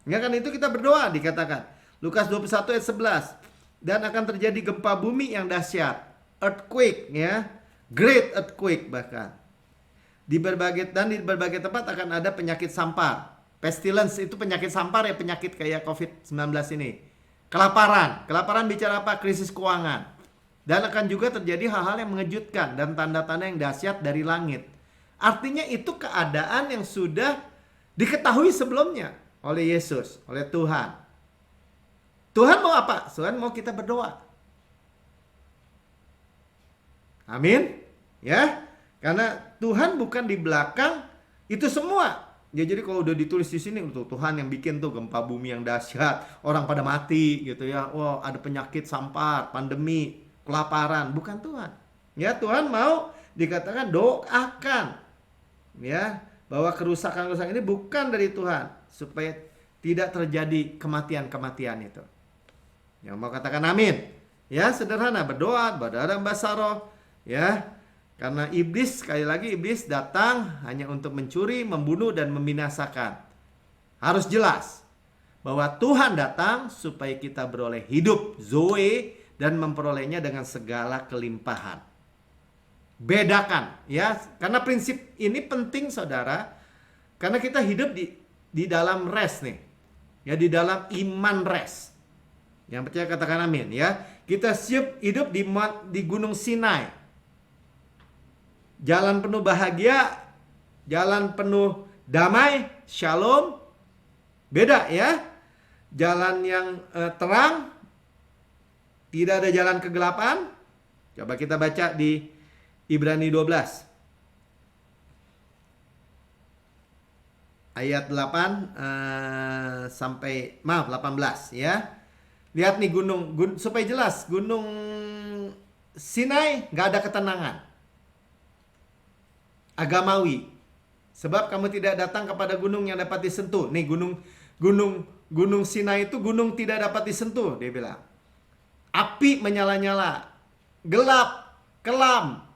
S1: Ya kan, itu kita berdoa dikatakan. Lukas 21 ayat 11. Dan akan terjadi gempa bumi yang dahsyat. Earthquake ya. Great earthquake bahkan. Di berbagai tempat akan ada penyakit sampar. Pestilence itu penyakit sampar ya, penyakit kayak COVID-19 ini. Kelaparan. Kelaparan bicara apa? Krisis keuangan. Dan akan juga terjadi hal-hal yang mengejutkan dan tanda-tanda yang dahsyat dari langit. Artinya itu keadaan yang sudah diketahui sebelumnya oleh Yesus, oleh Tuhan. Tuhan mau apa? Tuhan mau kita berdoa. Amin. Ya. Karena Tuhan bukan di belakang itu semua. Ya, jadi kalau udah ditulis di sini, tuh Tuhan yang bikin tuh gempa bumi yang dahsyat, orang pada mati gitu ya. Wah, ada penyakit sampar, pandemi, kelaparan, bukan Tuhan. Ya, Tuhan mau dikatakan doakan. Ya, bahwa kerusakan-kerusakan ini bukan dari Tuhan, supaya tidak terjadi kematian-kematian itu. Yang mau katakan amin. Ya, sederhana, berdoa dalam bahasa roh, ya. Karena iblis, sekali lagi iblis datang hanya untuk mencuri, membunuh, dan membinasakan. Harus jelas bahwa Tuhan datang supaya kita beroleh hidup Zoe dan memperolehnya dengan segala kelimpahan. Bedakan ya, karena prinsip ini penting saudara, karena kita hidup di dalam rest nih. Ya, di dalam iman rest. Yang percaya katakan amin ya. Kita siap hidup di Gunung Sinai. Jalan penuh bahagia, jalan penuh damai, shalom. Beda ya. Jalan yang terang, tidak ada jalan kegelapan. Coba kita baca di Ibrani 12. Ayat 8 sampai 18 ya. Lihat nih gunung supaya jelas, Gunung Sinai nggak ada ketenangan. Agamawi. Sebab kamu tidak datang kepada gunung yang dapat disentuh. Nih gunung Sinai itu gunung tidak dapat disentuh, dia bilang. Api menyala-nyala, gelap, kelam,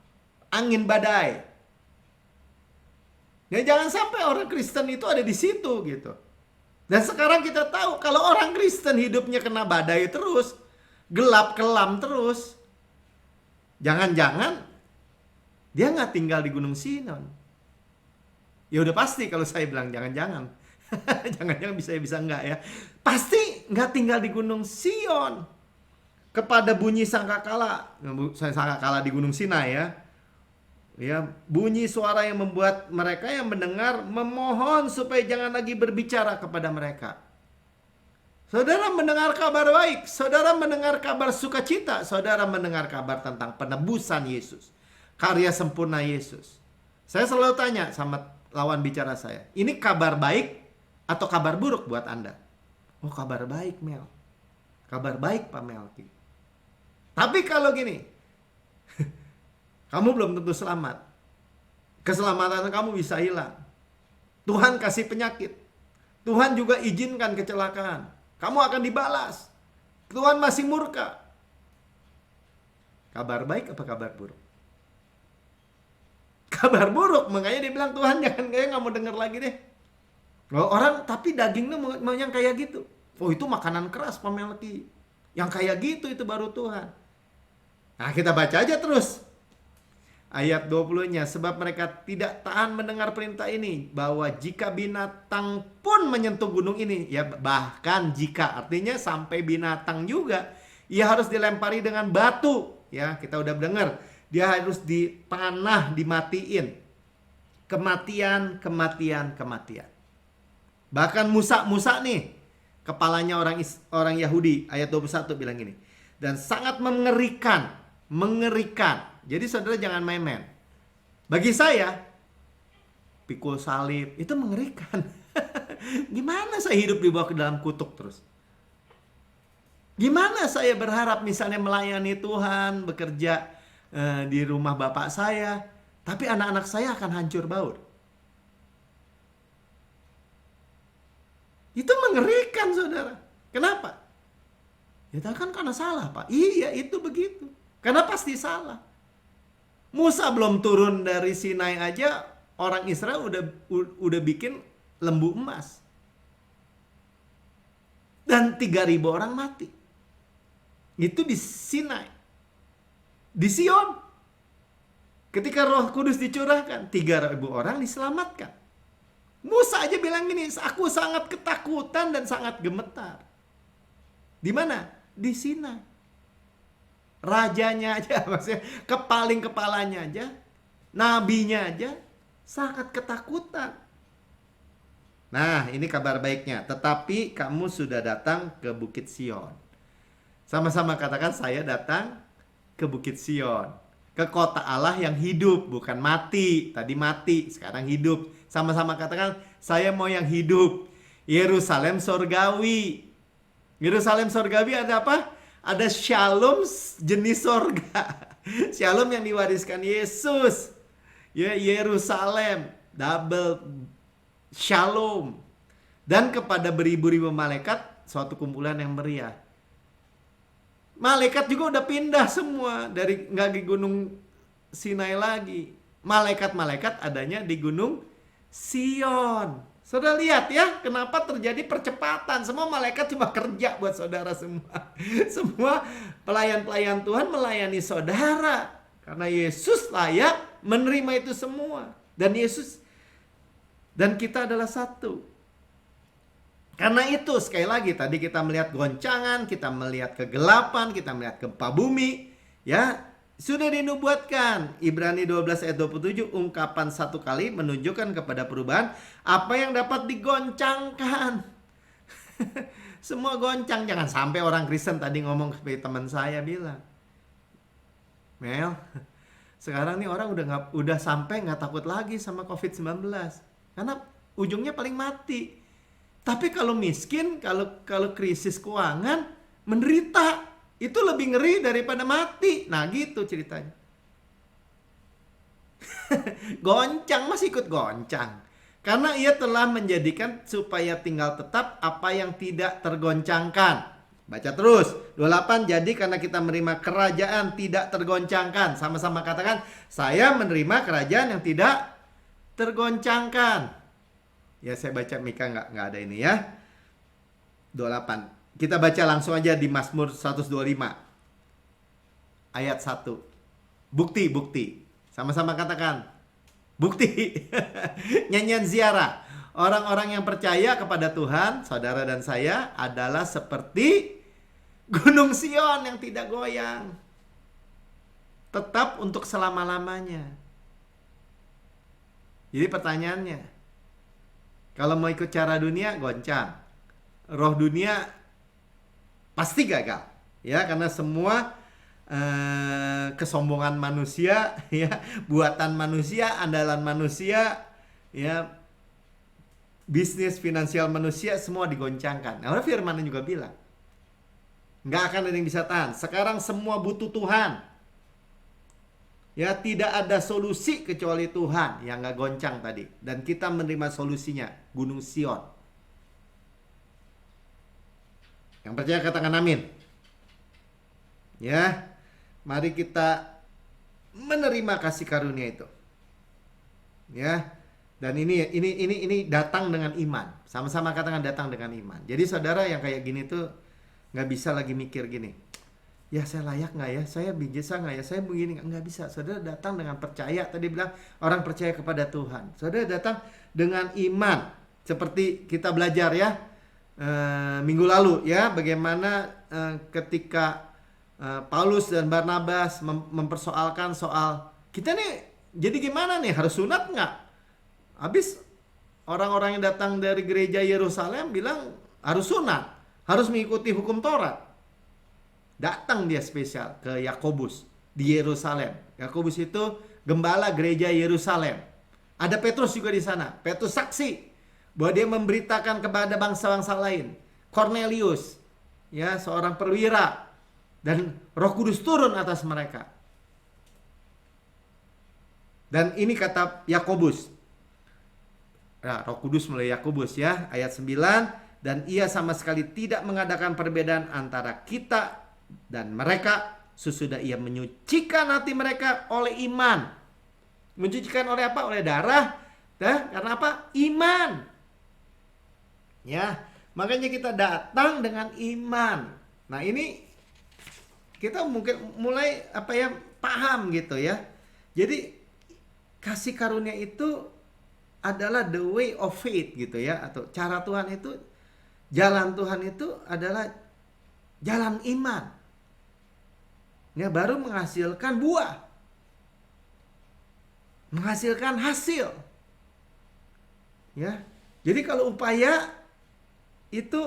S1: angin badai. Ya, jangan sampai orang Kristen itu ada di situ gitu. Dan sekarang kita tahu kalau orang Kristen hidupnya kena badai terus, gelap, kelam terus. Jangan-jangan dia nggak tinggal di Gunung Sinon. Ya udah pasti kalau saya bilang jangan-jangan. Jangan-jangan bisa enggak ya. Pasti nggak tinggal di Gunung Sion. Kepada bunyi sangkakala. Sangkakala di Gunung Sinai ya. Ya, bunyi suara yang membuat mereka yang mendengar memohon supaya jangan lagi berbicara kepada mereka. Saudara mendengar kabar baik. Saudara mendengar kabar sukacita. Saudara mendengar kabar tentang penebusan Yesus. Karya sempurna Yesus. Saya selalu tanya sama lawan bicara saya, ini kabar baik atau kabar buruk buat Anda? Oh, kabar baik, Mel. Kabar baik, Pak Melki. Tapi kalau gini, kamu belum tentu selamat. Keselamatan kamu bisa hilang. Tuhan kasih penyakit. Tuhan juga izinkan kecelakaan. Kamu akan dibalas. Tuhan masih murka. Kabar baik apa kabar buruk? Kabar buruk. Makanya dia bilang, Tuhan jangan, kayak nggak mau denger lagi deh. Orang tapi dagingnya mau yang kayak gitu. Oh, itu makanan keras, Pak Melki. Yang kayak gitu itu baru Tuhan. Nah, kita baca aja terus. Ayat 20-nya, sebab mereka tidak tahan mendengar perintah ini, bahwa jika binatang pun menyentuh gunung ini, ya bahkan jika, artinya sampai binatang juga, ia harus dilempari dengan batu. Ya, kita udah dengar, dia harus dipanah, dimatiin. Kematian, kematian, kematian. Bahkan Musa nih, kepalanya orang Yahudi, ayat 21 bilang gini, dan sangat mengerikan. Jadi saudara jangan main-main. Bagi saya, pikul salib itu mengerikan. Gimana saya hidup dibawa ke dalam kutuk terus? Gimana saya berharap misalnya melayani Tuhan, bekerja di rumah bapak saya, tapi anak-anak saya akan hancur baur? Itu mengerikan, saudara. Kenapa? Ya kan karena salah, Pak. Iya, itu begitu. Karena pasti salah. Musa belum turun dari Sinai aja, orang Israel udah bikin lembu emas. Dan 3.000 orang mati. Itu di Sinai. Di Sion. Ketika Roh Kudus dicurahkan, 3.000 orang diselamatkan. Musa aja bilang gini, aku sangat ketakutan dan sangat gemetar. Di mana? Di Sinai. Rajanya aja, maksudnya kepalanya aja, nabinya aja sangat ketakutan. Nah, ini kabar baiknya. Tetapi kamu sudah datang ke Bukit Sion. Sama-sama katakan, saya datang ke Bukit Sion. Ke kota Allah yang hidup, bukan mati. Tadi mati, sekarang hidup. Sama-sama katakan, saya mau yang hidup. Yerusalem sorgawi. Yerusalem sorgawi ada apa? Ada shalom jenis sorga. Shalom yang diwariskan Yesus. Ya, Yerusalem. Double shalom. Dan kepada beribu-ribu malaikat, suatu kumpulan yang meriah. Malaikat juga udah pindah semua. Dari nggak di gunung Sinai lagi. Malaikat-malaikat adanya di gunung Sion. Saudara lihat ya, kenapa terjadi percepatan. Semua malaikat cuma kerja buat saudara semua. Semua pelayan-pelayan Tuhan melayani saudara. Karena Yesus layak menerima itu semua. Dan kita adalah satu. Karena itu sekali lagi tadi kita melihat goncangan, kita melihat kegelapan, kita melihat gempa bumi. Ya, sudah dinubuatkan. Ibrani 12 ayat 27, ungkapan satu kali menunjukkan kepada perubahan apa yang dapat digoncangkan. Semua goncang. Jangan sampai orang Kristen tadi ngomong seperti teman saya bilang, Mel, sekarang nih orang udah sampai nggak takut lagi sama COVID-19 karena ujungnya paling mati. Tapi kalau miskin, kalau krisis keuangan, menderita. Itu lebih ngeri daripada mati. Nah gitu ceritanya. Goncang, masih ikut goncang. Karena ia telah menjadikan supaya tinggal tetap apa yang tidak tergoncangkan. Baca terus. 28, jadi karena kita menerima kerajaan tidak tergoncangkan. Sama-sama katakan, saya menerima kerajaan yang tidak tergoncangkan. Ya, saya baca Mika nggak ada ini ya. 28. Kita baca langsung aja di Mazmur 125 ayat 1. Bukti. Sama-sama katakan, bukti. Nyanyian ziarah. Orang-orang yang percaya kepada Tuhan, saudara dan saya, adalah seperti Gunung Sion yang tidak goyang. Tetap untuk selama-lamanya. Jadi pertanyaannya, kalau mau ikut cara dunia, goncang. Roh dunia pasti gagal, ya, karena semua kesombongan manusia, ya, buatan manusia, andalan manusia, ya, bisnis finansial manusia semua digoncangkan. Nah, firman juga bilang, nggak akan ada yang bisa tahan. Sekarang semua butuh Tuhan. Ya, tidak ada solusi kecuali Tuhan yang nggak goncang tadi. Dan kita menerima solusinya, Gunung Sion. Yang percaya katakan amin. Ya, mari kita menerima kasih karunia itu. Ya, dan ini datang dengan iman. Sama-sama katakan datang dengan iman. Jadi saudara yang kayak gini tuh nggak bisa lagi mikir gini. Ya saya layak nggak ya? Saya bisa nggak ya? Saya begini nggak bisa. Saudara datang dengan percaya. Tadi bilang orang percaya kepada Tuhan. Saudara datang dengan iman. Seperti kita belajar ya minggu lalu ya. Bagaimana ketika Paulus dan Barnabas mempersoalkan soal kita nih jadi gimana nih? Harus sunat nggak? Habis orang-orang yang datang dari gereja Yerusalem bilang harus sunat. Harus mengikuti hukum Taurat. Datang dia spesial ke Yakobus di Yerusalem. Yakobus itu gembala gereja Yerusalem. Ada Petrus juga di sana. Petrus saksi bahwa dia memberitakan kepada bangsa-bangsa lain. Cornelius, ya seorang perwira, dan Roh Kudus turun atas mereka. Dan ini kata Yakobus. Nah, Roh Kudus mulai Yakobus ya, ayat 9, dan ia sama sekali tidak mengadakan perbedaan antara kita dan mereka sesudah ia menyucikan hati mereka oleh iman. Mencucikan oleh apa? Oleh darah. Ya, karena apa? Iman. Ya, makanya kita datang dengan iman. Nah, ini kita mungkin mulai paham gitu ya. Jadi kasih karunia itu adalah the way of faith gitu ya, atau cara Tuhan itu, jalan Tuhan itu adalah jalan iman. Ya, baru menghasilkan buah. Menghasilkan hasil. Ya. Jadi kalau upaya itu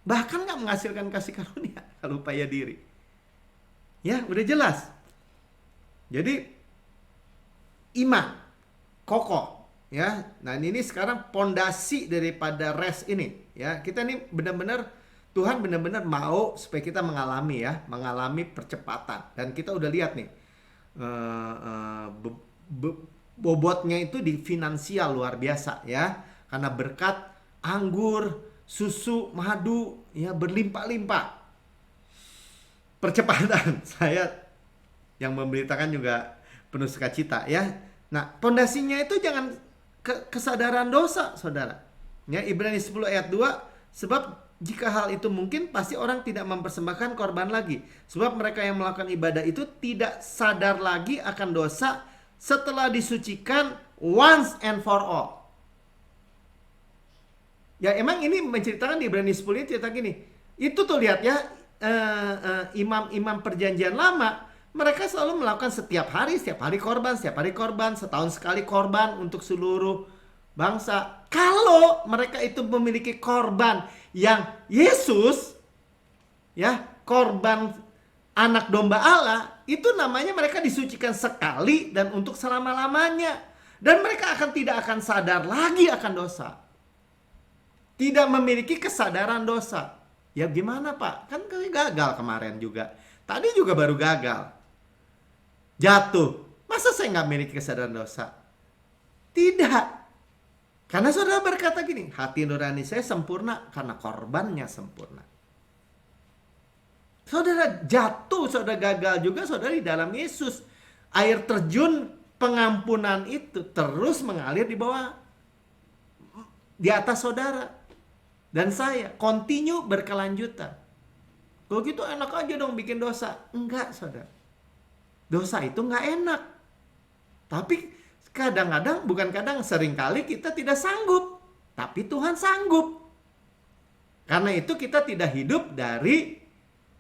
S1: bahkan nggak menghasilkan kasih karunia kalau upaya diri. Ya, udah jelas. Jadi iman kokoh, ya. Nah, ini sekarang pondasi daripada rest ini, ya. Kita ini benar-benar Tuhan benar-benar mau supaya kita mengalami percepatan. Dan kita udah lihat nih, bobotnya itu di finansial luar biasa ya. Karena berkat anggur, susu, madu ya berlimpah-limpah. Percepatan. Saya yang memberitakan juga penuh sukacita ya. Nah, pondasinya itu jangan kesadaran dosa, saudara. Ya, Ibrani 10 ayat 2, sebab jika hal itu mungkin, pasti orang tidak mempersembahkan korban lagi. Sebab mereka yang melakukan ibadah itu tidak sadar lagi akan dosa setelah disucikan once and for all. Ya, emang ini menceritakan di Ibrani 10 ini cerita gini. Itu tuh lihat ya, imam-imam perjanjian lama, mereka selalu melakukan setiap hari korban, setahun sekali korban untuk seluruh bangsa. Kalau mereka itu memiliki korban yang Yesus, ya, korban anak domba Allah, itu namanya mereka disucikan sekali dan untuk selama-lamanya. Dan mereka tidak akan sadar lagi akan dosa. Tidak memiliki kesadaran dosa. Ya gimana Pak? Kan gagal kemarin juga. Tadi juga baru gagal. Jatuh. Masa saya nggak memiliki kesadaran dosa? Tidak. Karena saudara berkata gini, hati nurani saya sempurna karena korbannya sempurna. Saudara jatuh, saudara gagal juga, saudara di dalam Yesus. Air terjun pengampunan itu terus mengalir di bawah, di atas saudara. Dan saya, continue berkelanjutan. Kalau gitu enak aja dong bikin dosa. Enggak, saudara. Dosa itu enggak enak. Tapi kadang-kadang, seringkali kita tidak sanggup. Tapi Tuhan sanggup. Karena itu kita tidak hidup dari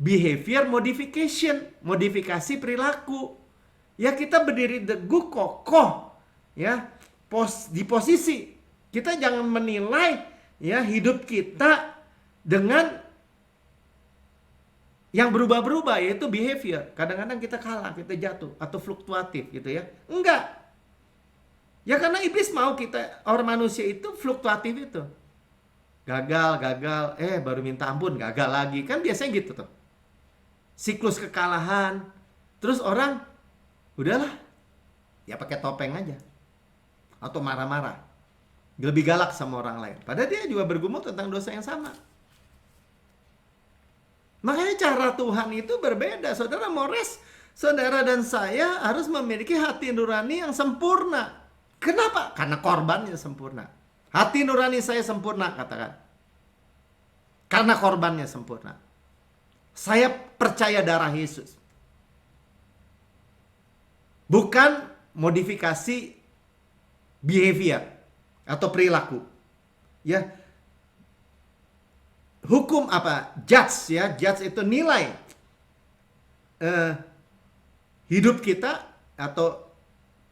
S1: behavior modification. Modifikasi perilaku. Ya, kita berdiri teguh kokoh. Ya, di posisi. Kita jangan menilai ya hidup kita dengan yang berubah-berubah, yaitu behavior. Kadang-kadang kita kalah, kita jatuh, atau fluktuatif gitu ya. Enggak. Ya karena iblis mau kita, orang manusia itu fluktuatif itu. Gagal, gagal, baru minta ampun, gagal lagi. Kan biasanya gitu tuh. Siklus kekalahan. Terus orang, udahlah, ya pakai topeng aja. Atau marah-marah. Lebih galak sama orang lain. Padahal dia juga bergumul tentang dosa yang sama. Makanya cara Tuhan itu berbeda. Saudara Mores, saudara dan saya harus memiliki hati nurani yang sempurna. Kenapa? Karena korbannya sempurna. Hati nurani saya sempurna, katakan. Karena korbannya sempurna. Saya percaya darah Yesus. Bukan modifikasi behavior atau perilaku. Ya. Hukum apa? Judge ya. Judge itu nilai hidup kita atau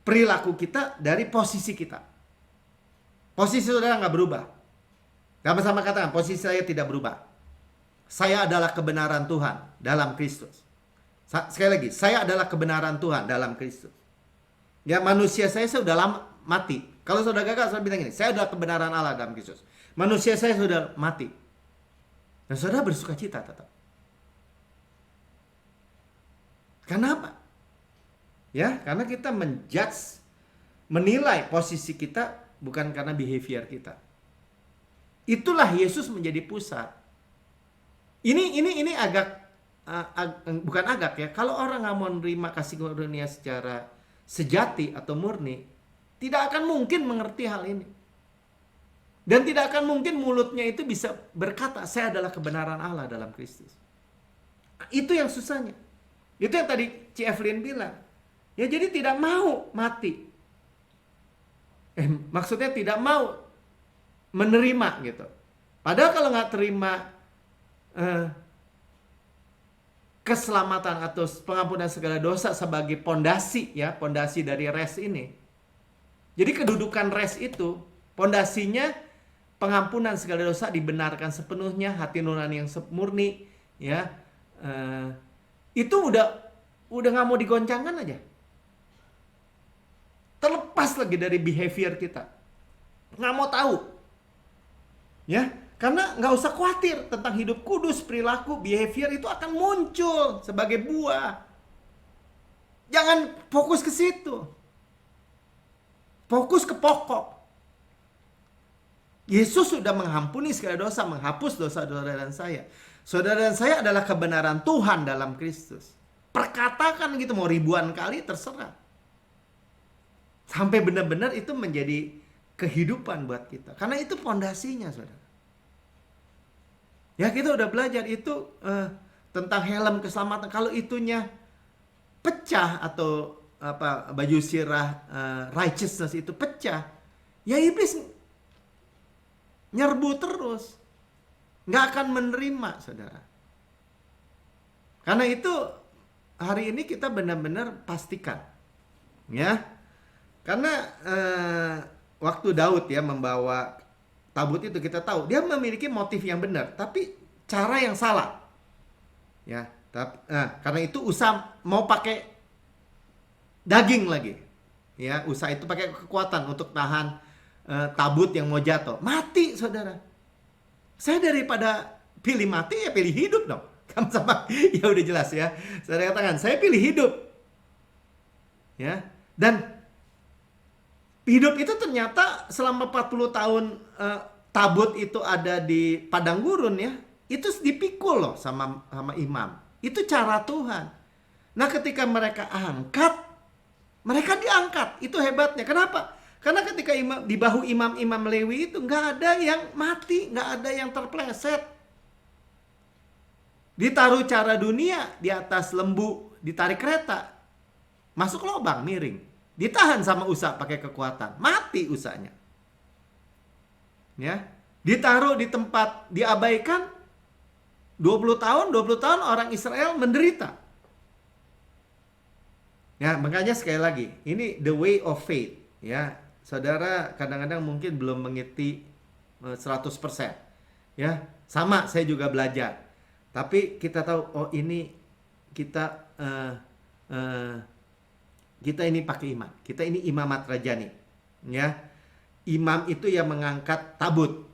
S1: perilaku kita dari posisi kita. Posisi saudara nggak berubah. Sama-sama katakan, posisi saya tidak berubah. Saya adalah kebenaran Tuhan dalam Kristus. Sekali lagi, saya adalah kebenaran Tuhan dalam Kristus. Ya, manusia saya sudah lama mati. Kalau saudara gagal, saya bilang ini, saya adalah kebenaran Allah dalam Kristus. Manusia saya sudah mati. Dan saudara bersuka cita tetap. Kenapa? Ya, karena kita menjudge, menilai posisi kita bukan karena behavior kita. Itulah Yesus menjadi pusat. Ini agak bukan agak ya. Kalau orang nggak mau menerima kasih karunia secara sejati atau murni, tidak akan mungkin mengerti hal ini. Dan tidak akan mungkin mulutnya itu bisa berkata, saya adalah kebenaran Allah dalam Kristus. Itu yang susahnya. Itu yang tadi C. Evelyn bilang. Ya jadi tidak mau mati. Maksudnya tidak mau menerima gitu. Padahal kalau nggak terima keselamatan atau pengampunan segala dosa sebagai pondasi ya, pondasi dari rest ini. Jadi kedudukan rest itu, pondasinya pengampunan segala dosa dibenarkan sepenuhnya, hati nurani yang murni ya. Itu udah nggak mau digoncangkan aja. Terlepas lagi dari behavior kita. Nggak mau tahu. Ya, karena nggak usah khawatir tentang hidup kudus, perilaku, behavior itu akan muncul sebagai buah. Jangan fokus ke situ. Fokus ke pokok. Yesus sudah mengampuni segala dosa, menghapus dosa saudara dan saya. Saudara dan saya adalah kebenaran Tuhan dalam Kristus. Perkatakan gitu mau ribuan kali terserah. Sampai benar-benar itu menjadi kehidupan buat kita. Karena itu pondasinya, saudara. Ya kita udah belajar itu tentang helm keselamatan. Kalau itunya pecah atau apa baju sirah righteousness itu pecah, ya iblis nyerbu terus, nggak akan menerima, saudara. Karena itu hari ini kita benar-benar pastikan, ya. Karena waktu Daud ya membawa tabut itu kita tahu dia memiliki motif yang benar, tapi cara yang salah, ya. Karena itu Usa mau pakai daging lagi, ya. Usa itu pakai kekuatan untuk tahan tabut yang mau jatuh, mati, saudara. Saya daripada pilih mati ya pilih hidup dong. Sama ya udah jelas ya. Saya katakan saya pilih hidup, ya. Dan hidup itu ternyata selama 40 tahun tabut itu ada di padang gurun ya. Itu dipikul loh sama imam. Itu cara Tuhan. Nah ketika mereka angkat, mereka diangkat. Itu hebatnya. Kenapa? Karena ketika di bahu imam-imam Lewi itu nggak ada yang mati, nggak ada yang terpleset. Ditaruh cara dunia di atas lembu, ditarik kereta, masuk lubang miring. Ditahan sama Usa pakai kekuatan. Mati Usanya. Ya. Ditaruh di tempat diabaikan 20 tahun orang Israel menderita. Ya, makanya sekali lagi, ini the way of faith, ya. Saudara kadang-kadang mungkin belum mengerti 100%. Ya, sama saya juga belajar. Tapi kita tahu oh ini kita ini pakai iman. Kita ini imamat rajani. Ya, imam itu yang mengangkat tabut.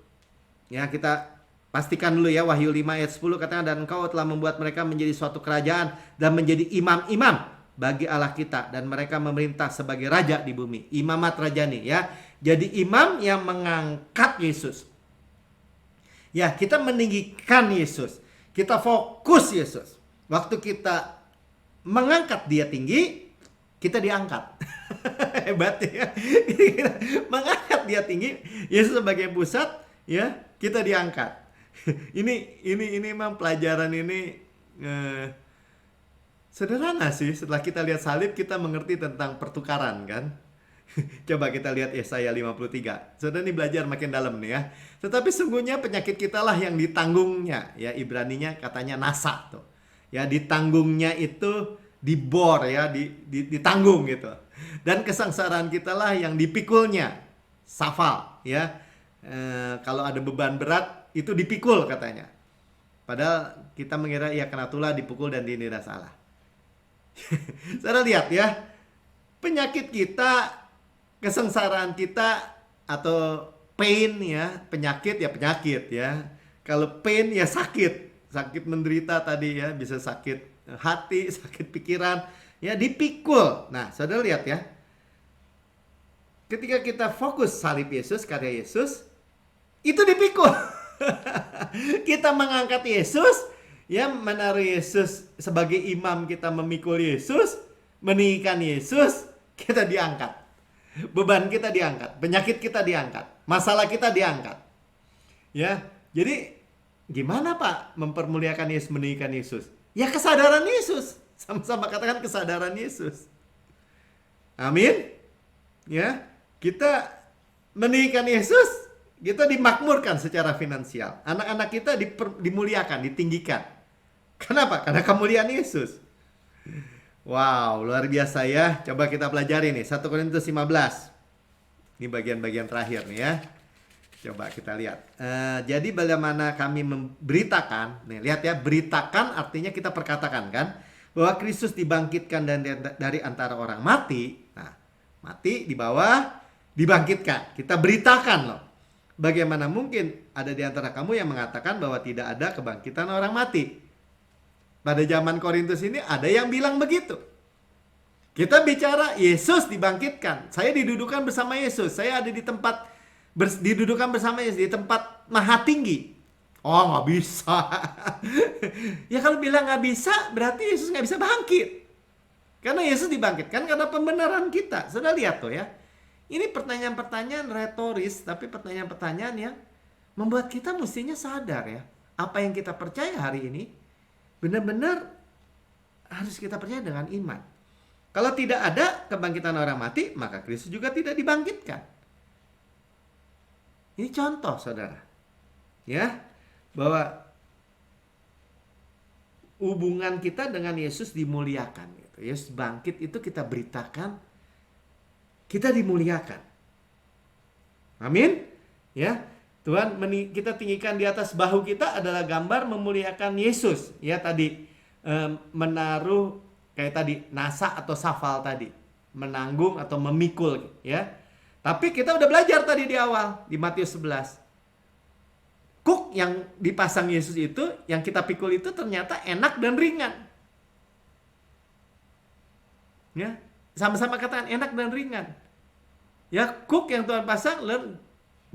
S1: Ya, kita pastikan dulu ya, Wahyu 5 ayat 10 katanya, dan engkau telah membuat mereka menjadi suatu kerajaan dan menjadi imam-imam bagi Allah kita, dan mereka memerintah sebagai raja di bumi. Imamat rajani ya. Jadi imam yang mengangkat Yesus. Ya, kita meninggikan Yesus. Kita fokus Yesus. Waktu kita mengangkat dia tinggi, kita diangkat. Hebat ya. Mengangkat dia tinggi, Yesus sebagai pusat, ya, kita diangkat. Ini memang pelajaran ini sederhana sih. Setelah kita lihat salib, kita mengerti tentang pertukaran kan. Coba kita lihat Yesaya 53. Saudara ini belajar makin dalam nih ya. Tetapi sungguhnya penyakit kita lah yang ditanggungnya. Ya, Ibraninya katanya nasa tuh. Ya, ditanggungnya itu dibor ya, ditanggung gitu. Dan kesengsaraan kita lah yang dipikulnya. Safal ya. Kalau ada beban berat itu dipikul katanya. Padahal kita mengira ya kena tulah, dipukul dan dinindas Allah. Saudara lihat ya. Penyakit kita, kesengsaraan kita, atau pain ya, penyakit ya penyakit ya. Kalau pain ya sakit, sakit menderita tadi ya, bisa sakit hati, sakit pikiran, ya dipikul. Nah, saudara lihat ya. Ketika kita fokus salib Yesus, karya Yesus, itu dipikul. Kita mengangkat Yesus, ya, menaruh Yesus sebagai imam, kita memikul Yesus, meninggikan Yesus, kita diangkat. Beban kita diangkat, penyakit kita diangkat, masalah kita diangkat. Ya, jadi gimana Pak mempermuliakan Yesus, meninggikan Yesus? Ya kesadaran Yesus. Sama-sama katakan kesadaran Yesus. Amin. Ya, kita meninggikan Yesus, kita dimakmurkan secara finansial. Anak-anak kita dimuliakan, ditinggikan. Kenapa? Karena kemuliaan Yesus. Wow, luar biasa ya. Coba kita pelajari nih, 1 Korintus 15. Ini bagian-bagian terakhir nih ya. Coba kita lihat. Jadi bagaimana kami memberitakan, nih lihat ya, beritakan artinya kita perkatakan kan, bahwa Kristus dibangkitkan dari antara orang mati. Nah, mati di bawah, dibangkitkan. Kita beritakan loh. Bagaimana mungkin ada di antara kamu yang mengatakan bahwa tidak ada kebangkitan orang mati? Pada zaman Korintus ini ada yang bilang begitu. Kita bicara Yesus dibangkitkan. Saya didudukan bersama Yesus. Saya ada di tempat didudukan bersama Yesus di tempat maha tinggi. Oh, nggak bisa. Ya kalau bilang nggak bisa, berarti Yesus nggak bisa bangkit. Karena Yesus dibangkitkan karena pembenaran kita. Sudah lihat tuh ya. Ini pertanyaan-pertanyaan retoris, tapi pertanyaan-pertanyaan yang membuat kita mestinya sadar ya. Apa yang kita percaya hari ini benar-benar harus kita percaya dengan iman. Kalau tidak ada kebangkitan orang mati, maka Kristus juga tidak dibangkitkan. Ini contoh, saudara. Ya, bahwa hubungan kita dengan Yesus dimuliakan. Gitu. Yesus bangkit itu kita beritakan, kita dimuliakan. Amin. Ya. Tuhan kita tinggikan di atas bahu kita adalah gambar memuliakan Yesus. Ya tadi menaruh kayak tadi nasa atau safal tadi, menanggung atau memikul ya. Tapi kita udah belajar tadi di awal di Matius 11. Kuk yang dipasang Yesus itu, yang kita pikul itu ternyata enak dan ringan. Ya, sama-sama katakan enak dan ringan. Ya, kuk yang Tuhan pasang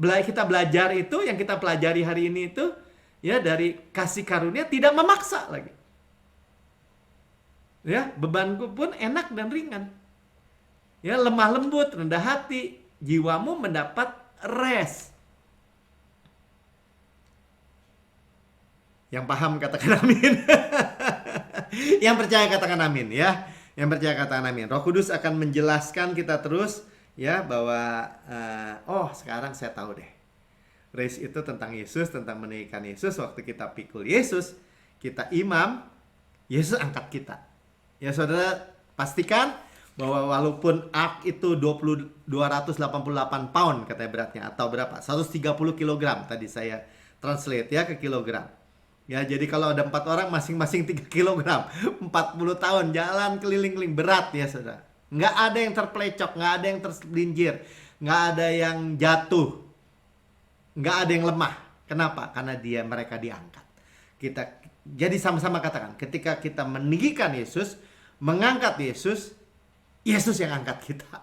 S1: kita belajar itu, yang kita pelajari hari ini itu ya dari kasih karunia, tidak memaksa lagi. Ya, bebanku pun enak dan ringan. Ya, lemah lembut, rendah hati, jiwamu mendapat rest. Yang paham katakan amin. Yang percaya katakan amin ya. Yang percaya katakan amin. Roh Kudus akan menjelaskan kita terus ya bahwa sekarang saya tahu deh. Race itu tentang Yesus, tentang meninggikan Yesus. Waktu kita pikul Yesus, kita imam, Yesus angkat kita. Ya saudara, pastikan bahwa walaupun Ark itu 288 pound katanya beratnya, atau berapa? 130 kilogram tadi saya translate ya ke kilogram. Ya, jadi kalau ada 4 orang masing-masing 3 kilogram, 40 tahun jalan keliling-keliling, berat ya saudara. Nggak ada yang terpelecok, nggak ada yang tergelincir. nggak ada yang jatuh, nggak ada yang lemah. Kenapa? Karena mereka diangkat. Kita jadi sama-sama katakan, ketika kita meninggikan Yesus, mengangkat Yesus, Yesus yang angkat kita.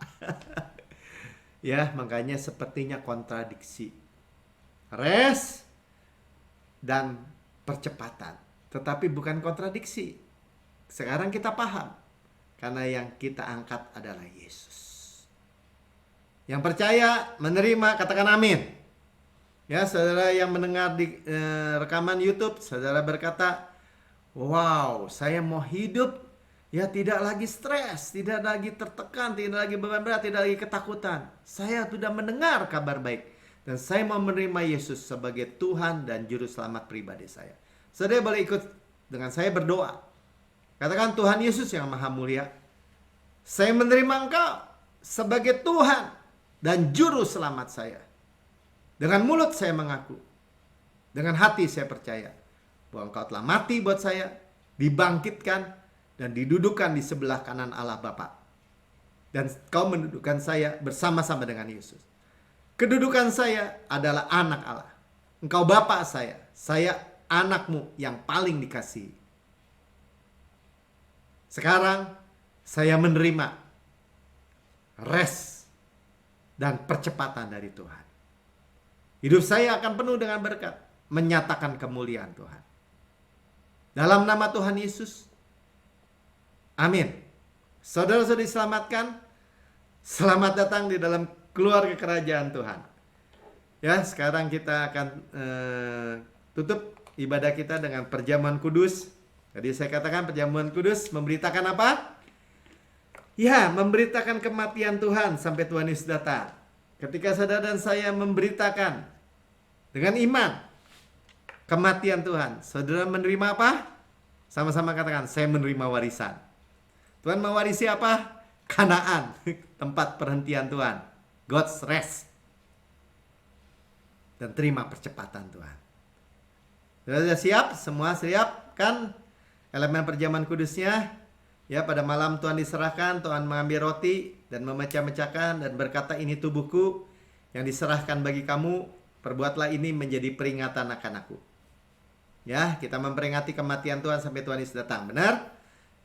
S1: Ya, makanya sepertinya kontradiksi. Rest dan percepatan. Tetapi bukan kontradiksi. Sekarang kita paham. Karena yang kita angkat adalah Yesus. Yang percaya, menerima, katakan amin. Ya, saudara yang mendengar di rekaman YouTube, saudara berkata, wow, saya mau hidup ya tidak lagi stres, tidak lagi tertekan, tidak lagi beban berat, tidak lagi ketakutan. Saya sudah mendengar kabar baik. Dan saya mau menerima Yesus sebagai Tuhan dan Juru Selamat pribadi saya. Saudara boleh ikut dengan saya berdoa. Katakan, Tuhan Yesus yang Maha Mulia, saya menerima Engkau sebagai Tuhan dan Juru Selamat saya. Dengan mulut saya mengaku, dengan hati saya percaya bahwa Engkau telah mati buat saya, dibangkitkan, dan didudukkan di sebelah kanan Allah Bapa. Dan Kau mendudukkan saya bersama-sama dengan Yesus. Kedudukan saya adalah anak Allah. Engkau Bapa saya anakmu yang paling dikasihi. Sekarang saya menerima rest dan percepatan dari Tuhan. Hidup saya akan penuh dengan berkat, menyatakan kemuliaan Tuhan. Dalam nama Tuhan Yesus, amin. Saudara-saudari diselamatkan, selamat datang di dalam keluarga kerajaan Tuhan. Ya, sekarang kita akan tutup ibadah kita dengan perjamuan kudus. Jadi saya katakan perjamuan kudus memberitakan apa? Ya, memberitakan kematian Tuhan sampai Tuhan Yesus datang. Ketika saudara dan saya memberitakan dengan iman kematian Tuhan, saudara menerima apa? Sama-sama katakan, saya menerima warisan. Tuhan mewarisi apa? Kanaan, tempat perhentian Tuhan. God's rest. Dan terima percepatan Tuhan. Sudah siap? Semua siap kan? Elemen perjamuan kudusnya. Ya, pada malam Tuhan diserahkan, Tuhan mengambil roti dan memecah-mecahkan dan berkata, ini tubuhku yang diserahkan bagi kamu, perbuatlah ini menjadi peringatan akan aku. Ya, kita memperingati kematian Tuhan sampai Tuhan Yesus datang, benar?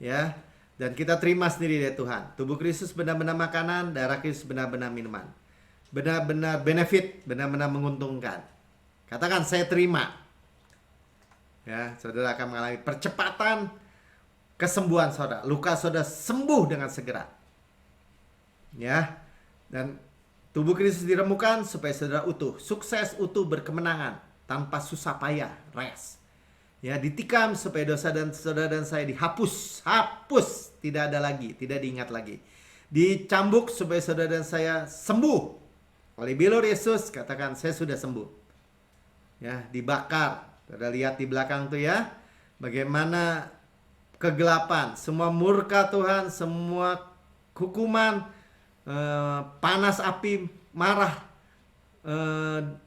S1: Ya, dan kita terima sendiri dari Tuhan. Tubuh Kristus benar-benar makanan, darah Kristus benar-benar minuman. Benar-benar benefit, benar-benar menguntungkan. Katakan, saya terima. Ya, saudara akan mengalami percepatan kesembuhan saudara. Luka saudara sembuh dengan segera. Ya. Dan tubuh Kristus diremukan supaya saudara utuh, sukses, utuh, berkemenangan tanpa susah payah, rest. Ya, ditikam supaya dosa dan saudara dan saya dihapus, tidak ada lagi, tidak diingat lagi. Dicambuk supaya saudara dan saya sembuh. Oleh bilur Yesus, katakan saya sudah sembuh. Ya, dibakar. Saudara lihat di belakang tuh ya, bagaimana kegelapan, semua murka Tuhan, semua hukuman, panas api, marah,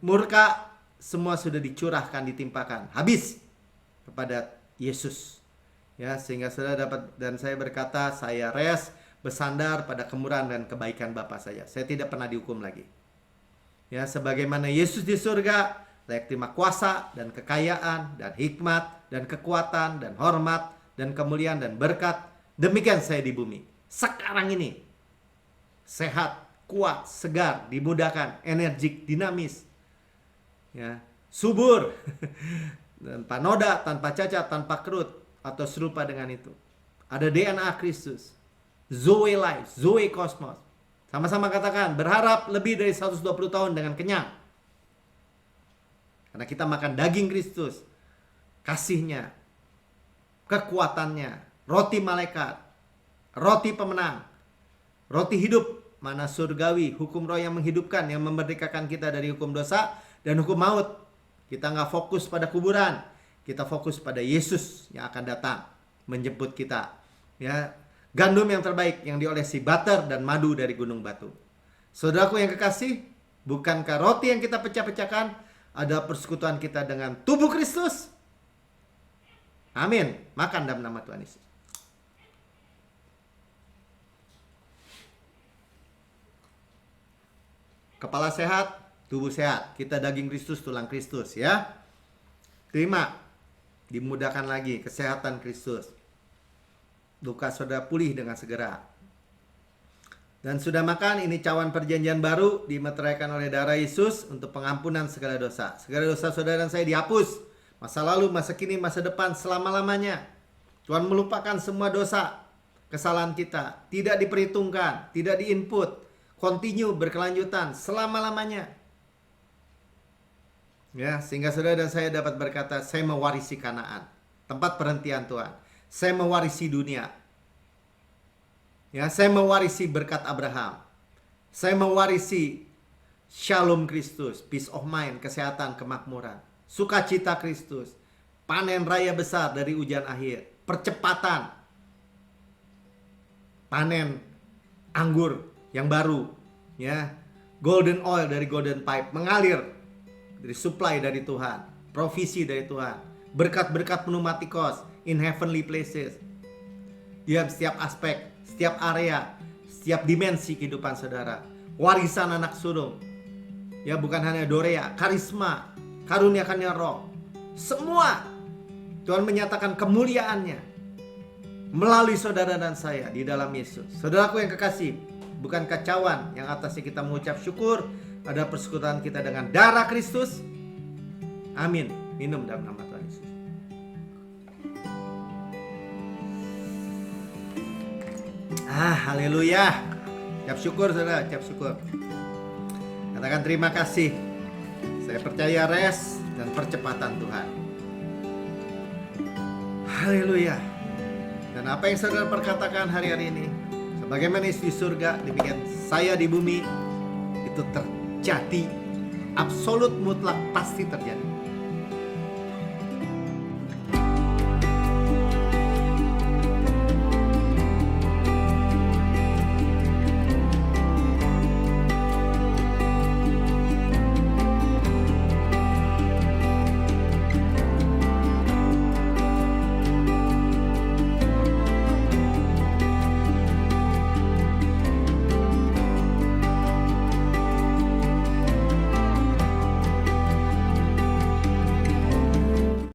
S1: murka, semua sudah dicurahkan, ditimpakan, habis kepada Yesus. Ya, sehingga saudara dapat, dan saya berkata, saya rest, bersandar pada kemurahan dan kebaikan Bapa saya. Saya tidak pernah dihukum lagi. Ya, sebagaimana Yesus di surga, layak terima kuasa dan kekayaan dan hikmat dan kekuatan dan hormat dan kemuliaan dan berkat. Demikian saya di bumi. Sekarang ini. Sehat, kuat, segar, dimudahkan, energik, dinamis. Ya, subur. Tanpa noda, tanpa cacat, tanpa kerut. Atau serupa dengan itu. Ada DNA Kristus. Zoe life, Zoe kosmos. Sama-sama katakan, berharap lebih dari 120 tahun dengan kenyang. Karena kita makan daging Kristus. Kasihnya, kekuatannya, roti malaikat, roti pemenang, roti hidup, mana surgawi, hukum roh yang menghidupkan, yang memerdekakan kita dari hukum dosa dan hukum maut. Kita nggak fokus pada kuburan, kita fokus pada Yesus yang akan datang menjemput kita. Ya, gandum yang terbaik yang diolesi butter dan madu dari gunung batu. Saudaraku yang kekasih, bukankah roti yang kita pecah-pecahkan adalah persekutuan kita dengan tubuh Kristus? Amin. Makan dalam nama Tuhan Yesus. Kepala sehat, tubuh sehat. Kita daging Kristus, tulang Kristus ya. Terima. Dimudahkan lagi kesehatan Kristus. Luka saudara pulih dengan segera. Dan sudah makan, ini cawan perjanjian baru dimeteraikan oleh darah Yesus untuk pengampunan segala dosa. Segala dosa saudara dan saya dihapus. Masa lalu, masa kini, masa depan, selama-lamanya. Tuhan melupakan semua dosa, kesalahan kita. Tidak diperhitungkan, tidak diinput. Continue, berkelanjutan, selama-lamanya. Ya, sehingga saudara dan saya dapat berkata, saya mewarisi Kanaan. Tempat perhentian Tuhan. Saya mewarisi dunia. Ya, saya mewarisi berkat Abraham. Saya mewarisi shalom Kristus, peace of mind, kesehatan, kemakmuran, sukacita Kristus, panen raya besar dari ujian akhir, percepatan, panen anggur yang baru, ya, golden oil dari golden pipe mengalir dari supply dari Tuhan, provisi dari Tuhan, berkat-berkat pneumatikos in heavenly places. Di setiap aspek, setiap area, setiap dimensi kehidupan saudara. Warisan anak sulung. Ya, bukan hanya dorea, karisma, karunia-karunia roh. Semua Tuhan menyatakan kemuliaannya melalui saudara dan saya di dalam Yesus. Saudaraku yang kekasih, bukan kacauan yang atasnya kita mengucap syukur, ada persekutuan kita dengan darah Kristus. Amin. Minum dalam nama Tuhan Yesus. Haleluya. Ucap syukur saudara, ucap syukur. Katakan terima kasih. Saya percaya rest dan percepatan Tuhan. Haleluya. Dan apa yang saudara perkatakan hari-hari ini, sebagaimana di surga, demikian saya di bumi, itu terjadi. Absolut, mutlak, pasti terjadi.